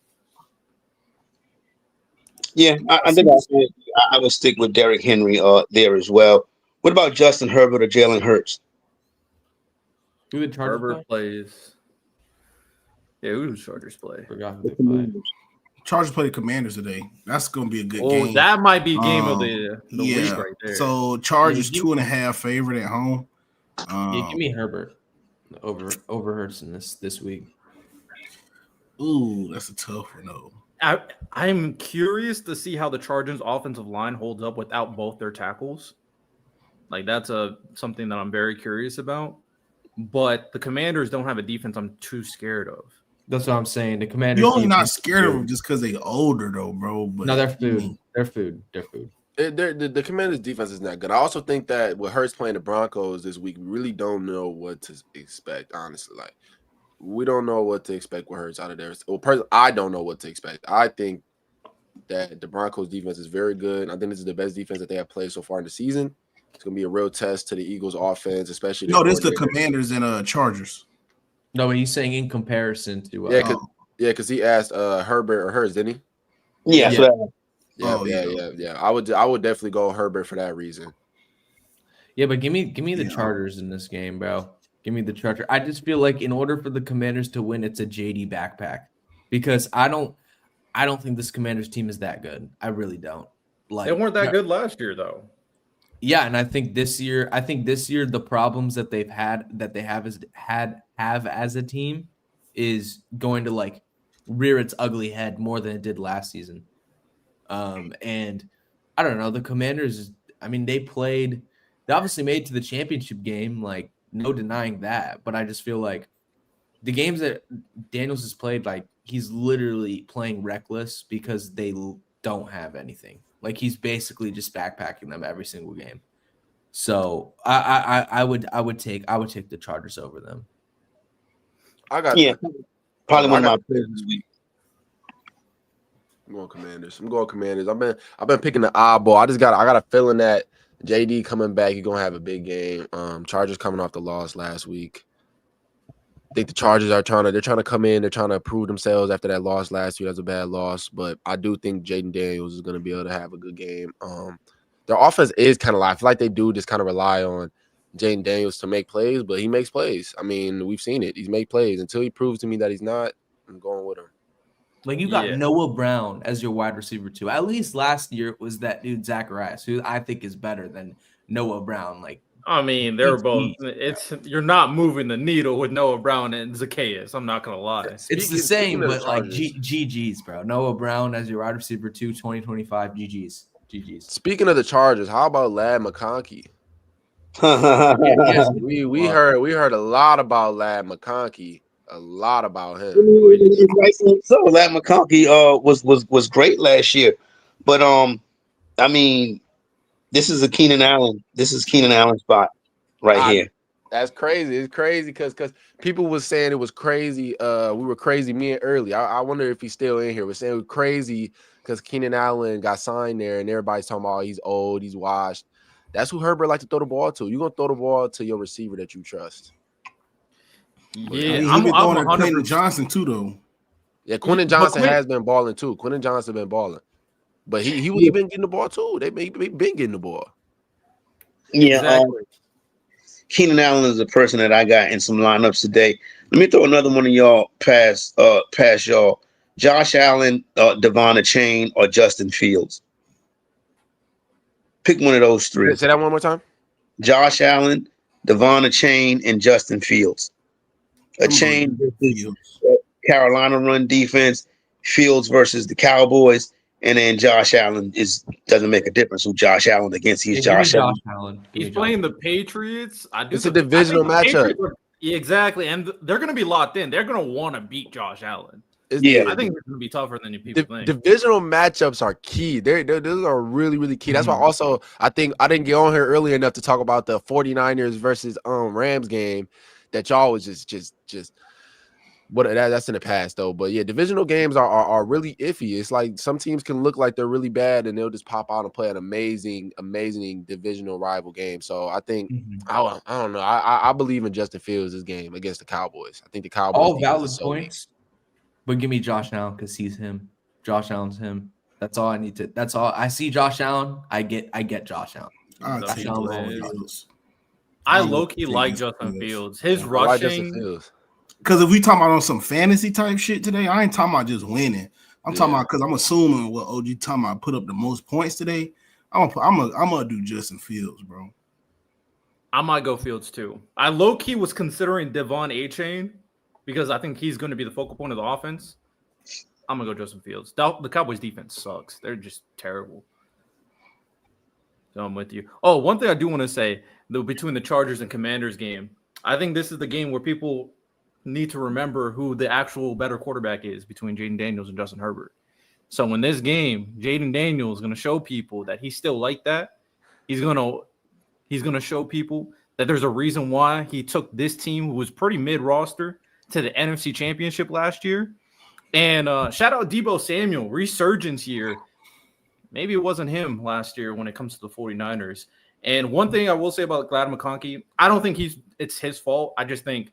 Yeah, I think I would stick with Derrick Henry there as well. What about Justin Herbert or Jalen Hurts? Who would Herbert plays. Yeah, who does Chargers play? Forgot who they play. Chargers play the Commanders today. That's going to be a good Oh, game. that might be game of the week right there. So Chargers 2.5 favorite at home. Yeah, give me Herbert over Hurts in this week. Ooh, that's a tough one though. I'm curious to see how the Chargers offensive line holds up without both their tackles. Like that's something that I'm very curious about. But the Commanders don't have a defense I'm too scared of. That's what I'm saying. The Commanders. You're only not scared of them just because they older though, bro. But no, they're food. They're food. The Commanders' defense is not good. I also think that with Hurts playing the Broncos this week, we really don't know what to expect. Honestly, like we don't know what to expect with Hurts out of there. Well, I don't know what to expect. I think that the Broncos' defense is very good. I think this is the best defense that they have played so far in the season. It's gonna be a real test to the Eagles' offense, especially. No, this is the Commanders and Chargers. No, but he's saying in comparison to because he asked Herbert or Hurts, didn't he? Yeah. Yeah. I would definitely go Herbert for that reason. Yeah, but give me the Chargers in this game, bro. Give me the Chargers. I just feel like in order for the Commanders to win, it's a JD backpack because I don't think this Commanders team is that good. I really don't. Like they weren't that good last year though. Yeah, and I think this year the problems that they have as a team is going to like rear its ugly head more than it did last season. And I don't know, the Commanders, I mean, they obviously made it to the championship game, like no denying that, but I just feel like the games that Daniels has played, like he's literally playing reckless because they don't have anything. Like he's basically just backpacking them every single game. So I would take the Chargers over them. Probably one of my players this week. I'm going Commanders. I've been picking the eyeball. I got a feeling that JD coming back, he's gonna have a big game. Chargers coming off the loss last week. I think the Chargers are trying to come in. They're trying to prove themselves after that loss last year. That's a bad loss, but I do think Jaden Daniels is going to be able to have a good game. Their offense is kind of I feel like they do just kind of rely on Jaden Daniels to make plays, but he makes plays. I mean, we've seen it. He's made plays. Until he proves to me that he's not, I'm going with him. Like you got Noah Brown as your wide receiver too. At least last year it was that dude Zacharias, who I think is better than Noah Brown. Like. I mean, they're both. You're not moving the needle with Noah Brown and Zacchaeus. I'm not gonna lie. It's the same, but like GGs, bro. Noah Brown as your wide receiver 2, 2025 GGs. Speaking of the Chargers, how about Ladd McConkey? We heard a lot about Ladd McConkey. A lot about him. So Ladd McConkey was great last year, but I mean. This is Keenan Allen. This is Keenan Allen's spot right here. That's crazy. It's crazy because people was saying it was crazy. We were crazy me and early. I wonder if he's still in here. We're saying it was crazy because Keenan Allen got signed there and everybody's talking about he's old, he's washed. That's who Herbert like to throw the ball to. You're going to throw the ball to your receiver that you trust. Yeah, I'm throwing to Quentin Johnson too, though. Yeah, Quentin Johnson has been balling too. Quentin Johnson been balling. But he been getting the ball too. They been getting the ball. Yeah, exactly. Keenan Allen is a person that I got in some lineups today. Let me throw another one of y'all past y'all. Josh Allen, Devon Achane, or Justin Fields. Pick one of those three. Say that one more time. Josh Allen, Devon Achane, and Justin Fields. Achane versus Carolina run defense. Fields versus the Cowboys. And then Josh Allen doesn't make a difference who Josh Allen against. He's Josh Allen. He's playing the Patriots. It's a divisional matchup. Exactly, and they're going to be locked in. They're going to want to beat Josh Allen. I think it's going to be tougher than people think. Divisional matchups are key. Those are really, really key. That's why also I think I didn't get on here early enough to talk about the 49ers versus Rams game that y'all was just But that's in the past though. But yeah, divisional games are really iffy. It's like some teams can look like they're really bad and they'll just pop out and play an amazing divisional rival game. So I think I don't know. I believe in Justin Fields this game against the Cowboys. I think the Cowboys all valid points, but give me Josh Allen because he's him. Josh Allen's him. That's all I need to. That's all I see. Josh Allen. I get Josh Allen. I low-key like Justin Fields. His rushing. Because if we talking about on some fantasy type shit today, I ain't talking about just winning. I'm talking about because I'm assuming what OG talking about put up the most points today. I'm gonna do Justin Fields, bro. I might go Fields too. I low-key was considering Devon A-Chain because I think he's going to be the focal point of the offense. I'm gonna go Justin Fields. The Cowboys defense sucks. They're just terrible. So I'm with you. Oh, one thing I do want to say between the Chargers and Commanders game, I think this is the game where people need to remember who the actual better quarterback is between Jaden Daniels and Justin Herbert. So in this game, Jaden Daniels is going to show people that he's still like that. He's going to show people that there's a reason why he took this team, who was pretty mid-roster, to the NFC Championship last year. And shout out Deebo Samuel, resurgence year. Maybe it wasn't him last year when it comes to the 49ers. And one thing I will say about Glad McConkey, I don't think it's his fault. I just think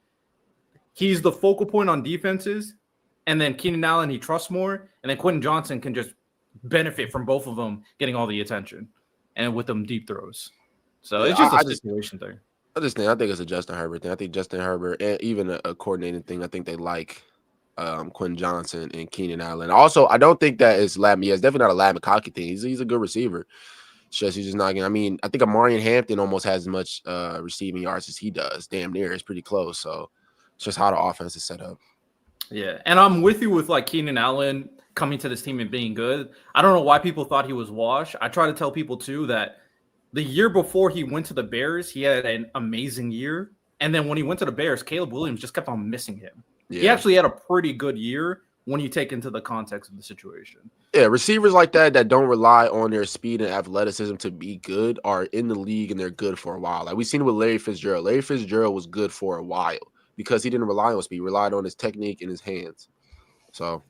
he's the focal point on defenses, and then Keenan Allen he trusts more, and then Quentin Johnson can just benefit from both of them getting all the attention and with them deep throws. So it's just a situation thing. I think it's a Justin Herbert thing. I think Justin Herbert, and even a coordinating thing, I think they like Quentin Johnson and Keenan Allen. Also, I don't think that it's Lab. Yeah, it's definitely not a Lab McConkey thing. He's a good receiver. It's just he's just not getting. I mean, I think Amarian Hampton almost has as much receiving yards as he does. Damn near. It's pretty close. So it's just how the offense is set up. Yeah, and I'm with you with like Keenan Allen coming to this team and being good. I don't know why people thought he was washed. I try to tell people too that the year before he went to the Bears, he had an amazing year. And then when he went to the Bears, Caleb Williams just kept on missing him. Yeah. He actually had a pretty good year when you take into the context of the situation. Yeah, receivers like that don't rely on their speed and athleticism to be good are in the league and they're good for a while. Like we've seen with Larry Fitzgerald. Larry Fitzgerald was good for a while because he didn't rely on speed. He relied on his technique and his hands. So,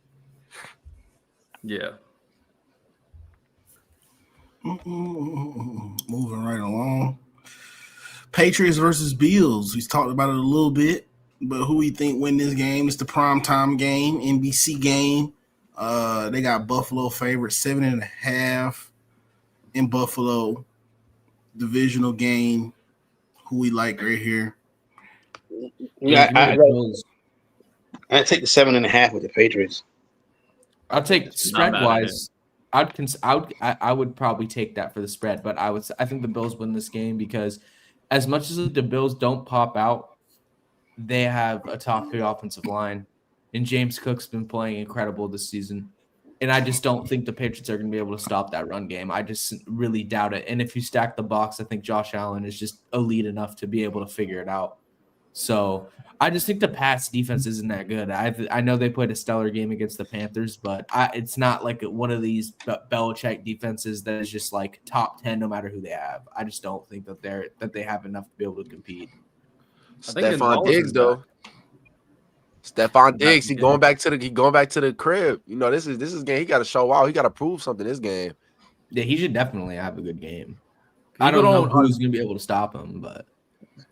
yeah. Moving right along. Patriots versus Bills. We've talked about it a little bit, but who we think win this game? It's the primetime game, NBC game. They got Buffalo favorite 7.5 in Buffalo. Divisional game. Who we like right here? Yeah, I take the 7.5 with the Patriots. I'll take spread wise. I would probably take that for the spread, but I think the Bills win this game because as much as the Bills don't pop out, they have a top-tier offensive line, and James Cook's been playing incredible this season. And I just don't think the Patriots are going to be able to stop that run game. I just really doubt it. And if you stack the box, I think Josh Allen is just elite enough to be able to figure it out. So I just think the Pats defense isn't that good. I know they played a stellar game against the Panthers, but it's not like one of these Belichick defenses that is just like top 10 no matter who they have. I just don't think that they have enough to be able to compete. Stephon Diggs though. Stephon Diggs, he's going back to the crib. You know, this is game. He got to show out. He got to prove something this game. Yeah, he should definitely have a good game. I don't know who's going to be able to stop him, but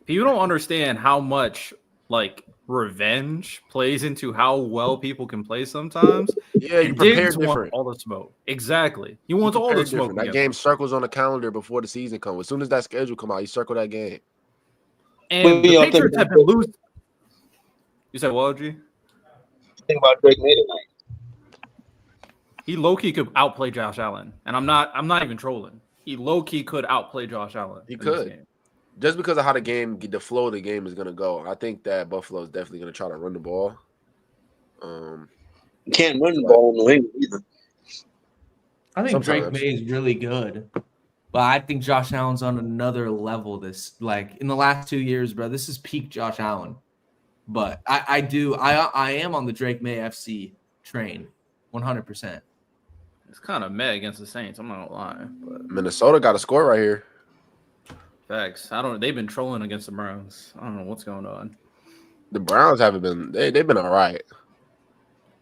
people don't understand how much like revenge plays into how well people can play sometimes. Yeah, you prepare different. All the smoke. Exactly. He wants all the smoke. That game circles on the calendar before the season comes. As soon as that schedule come out, you circle that game. And the Patriots have been losing. You said what, G? Think about Drake May tonight. He low-key could outplay Josh Allen. And I'm not even trolling. He low-key could outplay Josh Allen. He could. Just because of how the flow of the game is going to go. I think that Buffalo is definitely going to try to run the ball. You can't run the ball in New England either. I think Drake May is really good. But I think Josh Allen's on another level in the last 2 years, bro. This is peak Josh Allen. But I am on the Drake May FC train 100%. It's kind of meh against the Saints, I'm not gonna lie. But Minnesota got a score right here. Facts. They've been trolling against the Browns. I don't know what's going on. The Browns haven't been. They've been all right.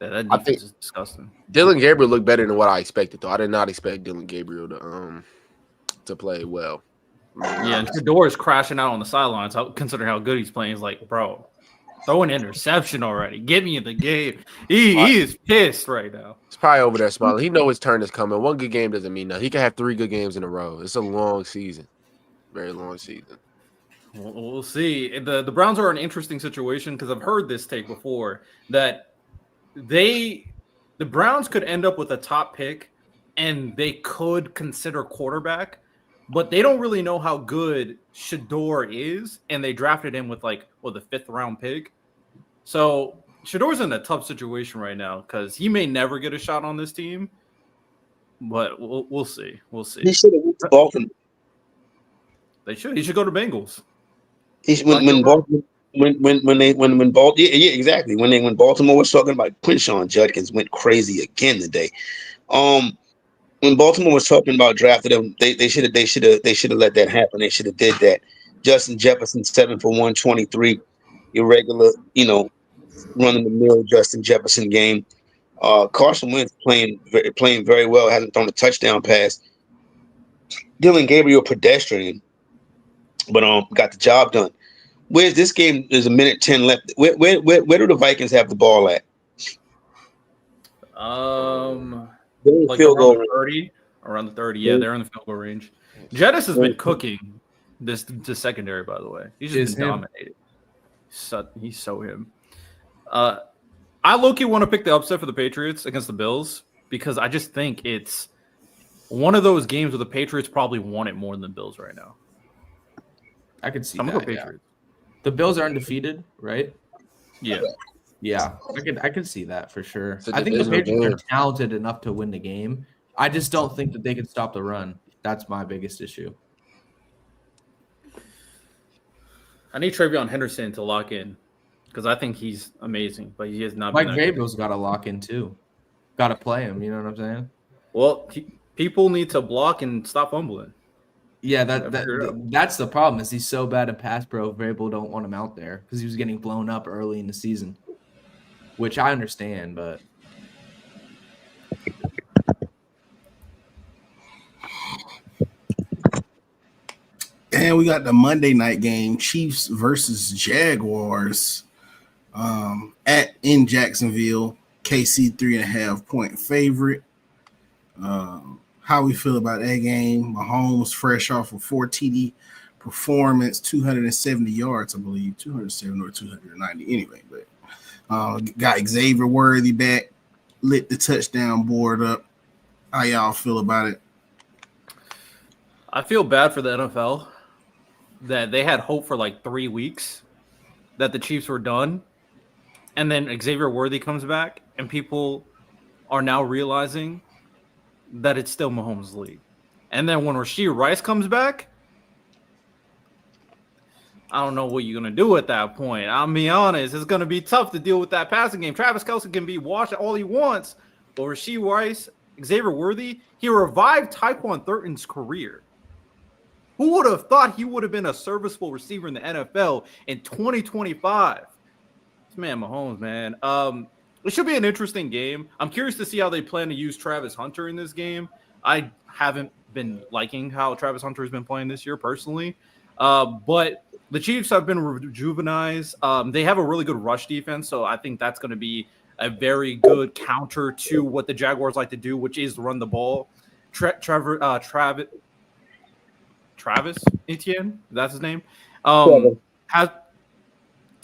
Yeah, that I defense think is disgusting. Dylan Gabriel looked better than what I expected, though. I did not expect Dylan Gabriel to play well. Yeah, and Shador is crashing out on the sidelines. Considering how good he's playing, he's like, bro, throw an interception already. Get me in the game. He is pissed right now. He's probably over there smiling. He knows his turn is coming. One good game doesn't mean nothing. He can have 3 good games in a row. It's a long season, very long season. We'll see. The Browns are in an interesting situation because I've heard this take before that the Browns could end up with a top pick and they could consider quarterback, but they don't really know how good Shador is, and they drafted him with the 5th round pick. So Shador's in a tough situation right now because he may never get a shot on this team, but we'll see. We'll see. He should have went to Baltimore. They should. He should go to Bengals. When Baltimore, yeah, exactly. When Baltimore was talking about Quinshawn Judkins went crazy again today. When Baltimore was talking about drafting him, they should have let that happen. They should have did that. Justin Jefferson 7 for 123, irregular, running the mill Justin Jefferson game. Carson Wentz playing very well, hasn't thrown a touchdown pass. Dylan Gabriel pedestrian, but got the job done. Where's this game? There's a minute 10 left. Where do the Vikings have the ball at? Like around the 30. Around the 30. Yeah, they're in the field goal range. Jettis has been cooking this secondary, by the way. He's just been dominated. He's so him. I low-key want to pick the upset for the Patriots against the Bills because I just think it's one of those games where the Patriots probably want it more than the Bills right now. I could see I'm that. gonna go Patriots. Yeah. The Bills are undefeated, right? Yeah. Yeah, I could see that for sure. I think the Patriots are talented enough to win the game. I just don't think that they can stop the run. That's my biggest issue. I need Travion Henderson to lock in because I think he's amazing, but he has not. Mike Vrabel's got to lock in too. Got to play him. You know what I'm saying? Well, people need to block and stop fumbling. Yeah, that's the problem. Is he's so bad at pass pro? Vrabel don't want him out there because he was getting blown up early in the season, which I understand, but. And we got the Monday night game, Chiefs versus Jaguars in Jacksonville. KC 3.5 point favorite. How we feel about that game? Mahomes fresh off a 4 TD performance, 270 yards, I believe, 270 or 290. Anyway, but got Xavier Worthy back, lit the touchdown board up. How y'all feel about it? I feel bad for the NFL that they had hope for 3 weeks that the Chiefs were done, and then Xavier Worthy comes back, and people are now realizing that it's still Mahomes' league. And then when Rashee Rice comes back, I don't know what you're going to do at that point. I'll be honest. It's going to be tough to deal with that passing game. Travis Kelce can be washed all he wants, but Rashee Rice, Xavier Worthy, he revived Tyquan Thornton's career. Who would have thought he would have been a serviceable receiver in the NFL in 2025? This man Mahomes, man. It should be an interesting game. I'm curious to see how they plan to use Travis Hunter in this game. I haven't been liking how Travis Hunter has been playing this year personally. But the Chiefs have been rejuvenized. They have a really good rush defense, so I think that's going to be a very good counter to what the Jaguars like to do, which is run the ball. Travis Etienne, that's his name.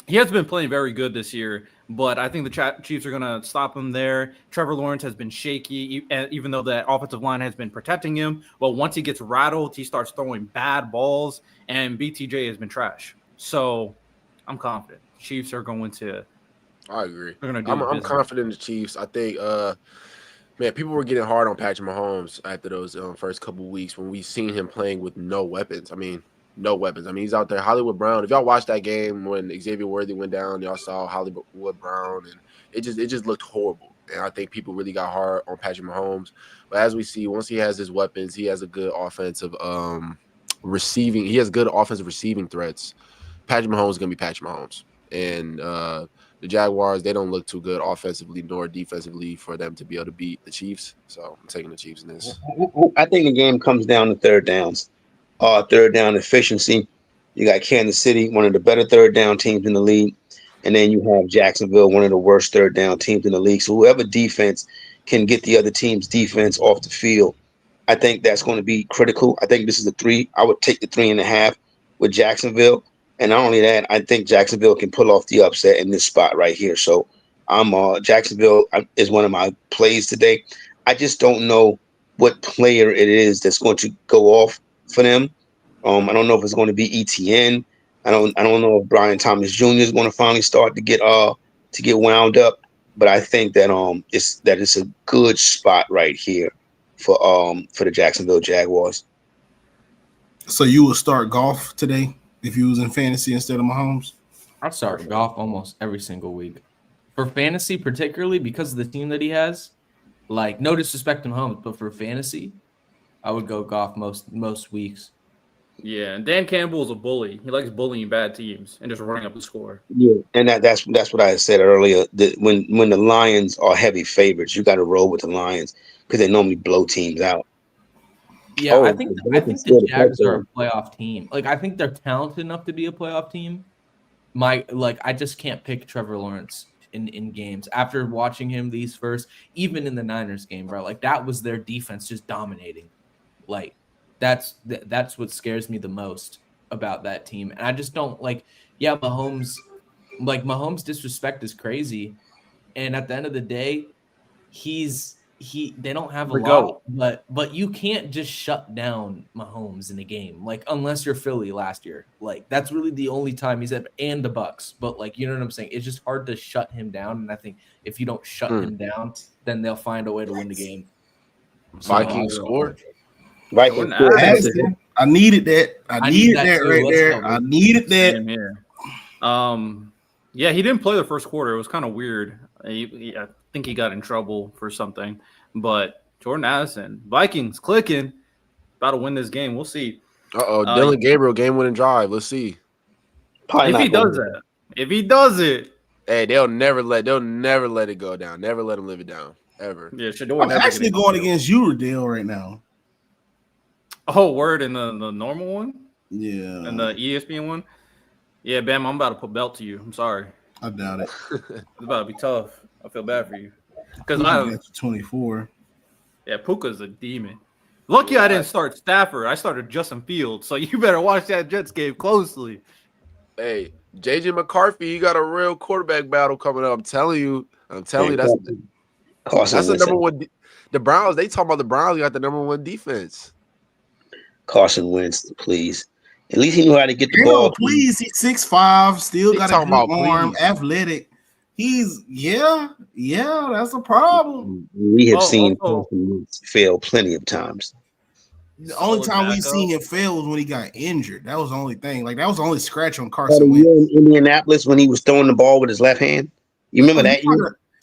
He has been playing very good this year, but I think the Chiefs are going to stop him there. Trevor Lawrence has been shaky, even though the offensive line has been protecting him. But once he gets rattled, he starts throwing bad balls, and BTJ has been trash. So I'm confident. Chiefs are going to. I agree. I'm confident in the Chiefs. I think, man, people were getting hard on Patrick Mahomes after those first couple of weeks when we seen him playing with no weapons. No weapons. He's out there. Hollywood Brown. If y'all watched that game when Xavier Worthy went down, y'all saw Hollywood Brown, and it just looked horrible. And I think people really got hard on Patrick Mahomes. But as we see, once he has his weapons, he has a good offensive receiving. He has good offensive receiving threats. Patrick Mahomes is gonna be Patrick Mahomes. And the Jaguars, they don't look too good offensively nor defensively for them to be able to beat the Chiefs. So I'm taking the Chiefs in this. I think the game comes down to third downs. Third down efficiency. You got Kansas City, one of the better third down teams in the league. And then you have Jacksonville, one of the worst third down teams in the league. So whoever defense can get the other team's defense off the field, I think that's going to be critical. I think this is a 3. I would take the 3.5 with Jacksonville. And not only that, I think Jacksonville can pull off the upset in this spot right here. So I'm Jacksonville is one of my plays today. I just don't know what player it is that's going to go off for them. I don't know if it's going to be ETN. I don't know if Brian Thomas Jr. is going to finally start to get wound up. But I think that it's a good spot right here for the Jacksonville Jaguars. So you will start Goff today if you was in fantasy instead of Mahomes? I start Goff almost every single week. For fantasy, particularly because of the team that he has, like no disrespect to Mahomes, but for fantasy, I would go Goff most weeks. Yeah, and Dan Campbell is a bully. He likes bullying bad teams and just running up the score. Yeah, and that's what I said earlier. That when the Lions are heavy favorites, you got to roll with the Lions because they normally blow teams out. Yeah, I think the Jags are a playoff team. Like I think they're talented enough to be a playoff team. I just can't pick Trevor Lawrence in games after watching him these first, even in the Niners game, bro. Like that was their defense just dominating. Like that's what scares me the most about that team. And I just don't Mahomes disrespect is crazy. And at the end of the day, they don't have a lot, but you can't just shut down Mahomes in a game, like unless you're Philly last year. Like that's really the only time he's and the Bucks. But like you know what I'm saying? It's just hard to shut him down. And I think if you don't shut him down, then they'll find a way to win the game. Vikings score. Vikings. I needed that. I needed that right there. I needed that. Here. Yeah, he didn't play the first quarter. It was kind of weird. I think he got in trouble for something. But Jordan Addison, Vikings clicking, about to win this game. We'll see. Dylan Gabriel game-winning drive. Let's see. If he does it, hey, they'll never let it go down. Never let him live it down ever. Yeah, I'm actually going against you, Dale, right now. Oh, word in the normal one? Yeah. And the ESPN one? Yeah, Bam, I'm about to put belt to you. I'm sorry. I doubt it. It's about to be tough. I feel bad for you. Because I have 24. Yeah, Puka's a demon. Lucky I didn't start Stafford. I started Justin Fields. So you better watch that Jets game closely. Hey, JJ McCarthy, you got a real quarterback battle coming up. I'm telling you, that's the number one. The Browns, they talking about the Browns got the number one defense. Carson Wentz, please. At least he knew how to get the ball. Please, he's 6'5", still got a good arm, athletic. He's that's a problem. We have seen Carson Wentz fail plenty of times. The only time we seen him fail was when he got injured. That was the only thing. Like that was the only scratch on Carson Wentz. In Indianapolis when he was throwing the ball with his left hand. You remember that?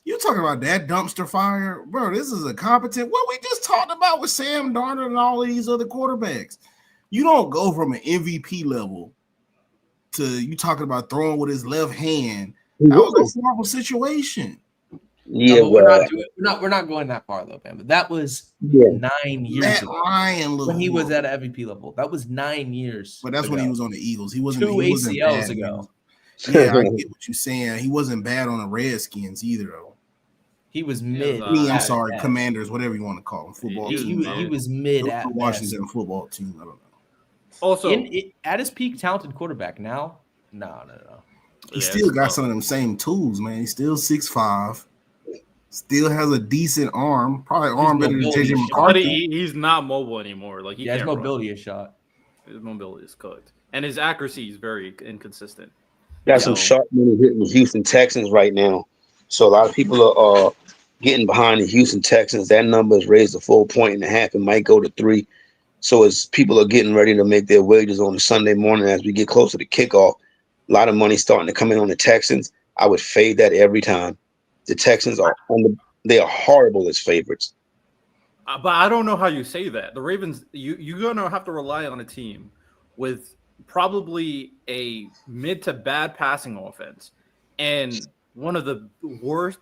You talking about that dumpster fire, bro? This is a competent. What we just talked about with Sam Darnold and all of these other quarterbacks. You don't go from an MVP level to you talking about throwing with his left hand. That was a horrible situation. Yeah, we're not going that far though, man. But that was 9 years ago when he was at MVP level. That was 9 years. But that's when he was on the Eagles. He wasn't 2 ACLs ago. Yeah, I get what you're saying. He wasn't bad on the Redskins either, though. He was mid. I'm sorry, Commanders, whatever you want to call them, football team. He was mid at Washington football team. I don't know. Also, at his peak, talented quarterback. Now, no. He still got some of them same tools, man. He's still 6'5", still has a decent arm, probably arm better than JJ McCarthy. He's not mobile anymore. Like his mobility is shot. His mobility is cooked, and his accuracy is very inconsistent. Got some sharp money hitting the Houston Texans right now. So a lot of people are getting behind the Houston Texans. That number is raised a full 1.5. It might go to 3. So as people are getting ready to make their wages on a Sunday morning, as we get closer to kickoff, a lot of money starting to come in on the Texans. I would fade that every time. The Texans they are horrible as favorites. But I don't know how you say that. The Ravens, you're gonna have to rely on a team with probably a mid to bad passing offense and one of the worst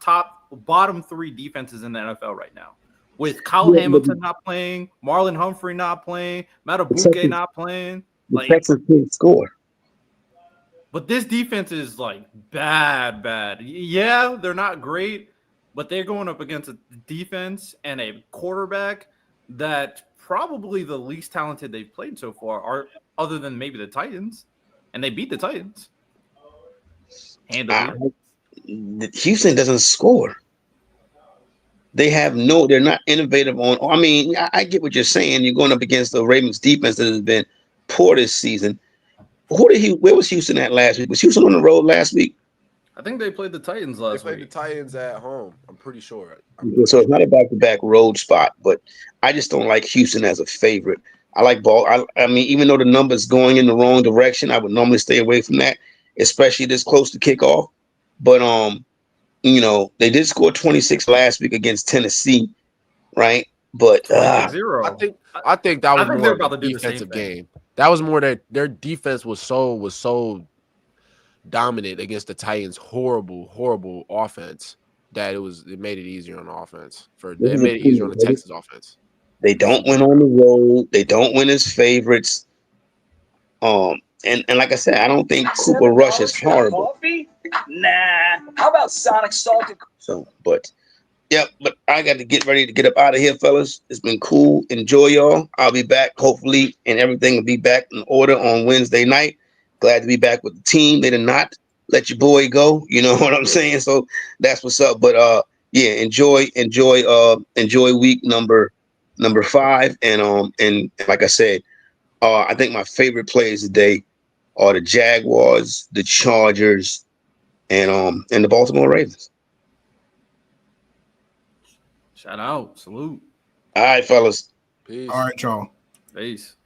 bottom 3 defenses in the NFL right now. With Kyle Hamilton not playing, Marlon Humphrey not playing, Matabuke not playing. The Texans can't score. But this defense is like bad. Yeah, they're not great, but they're going up against a defense and a quarterback that probably the least talented they've played so far, other than maybe the Titans. And they beat the Titans. Handily. Houston doesn't score. They're not innovative on. I mean, I get what you're saying. You're going up against the Ravens defense that has been poor this season. Where was Houston at last week? Was Houston on the road last week? I think they played the Titans last week. They played the Titans at home. I'm pretty sure. So it's not a back-to-back road spot, but I just don't like Houston as a favorite. I like ball. I mean, even though the number's going in the wrong direction, I would normally stay away from that, especially this close to kickoff. But they did score 26 last week against Tennessee, right? But 0. I think that was more about of a defensive game. That was more that their defense was so dominant against the Titans' horrible offense that it made it easier on the offense. It made it easier on the Texas offense. They don't win on the road. They don't win as favorites. And like I said, I don't think Super Rush is horrible. Coffee? Nah. How about Sonic Salted? So, but I got to get ready to get up out of here, fellas. It's been cool. Enjoy y'all. I'll be back, hopefully, and everything will be back in order on Wednesday night. Glad to be back with the team. They did not let your boy go. You know what I'm saying? So that's what's up. But enjoy week number 5. And like I said, I think my favorite plays today are the Jaguars, the Chargers, and the Baltimore Ravens. Shout out. Salute. All right, fellas. Peace. All right, y'all. Peace.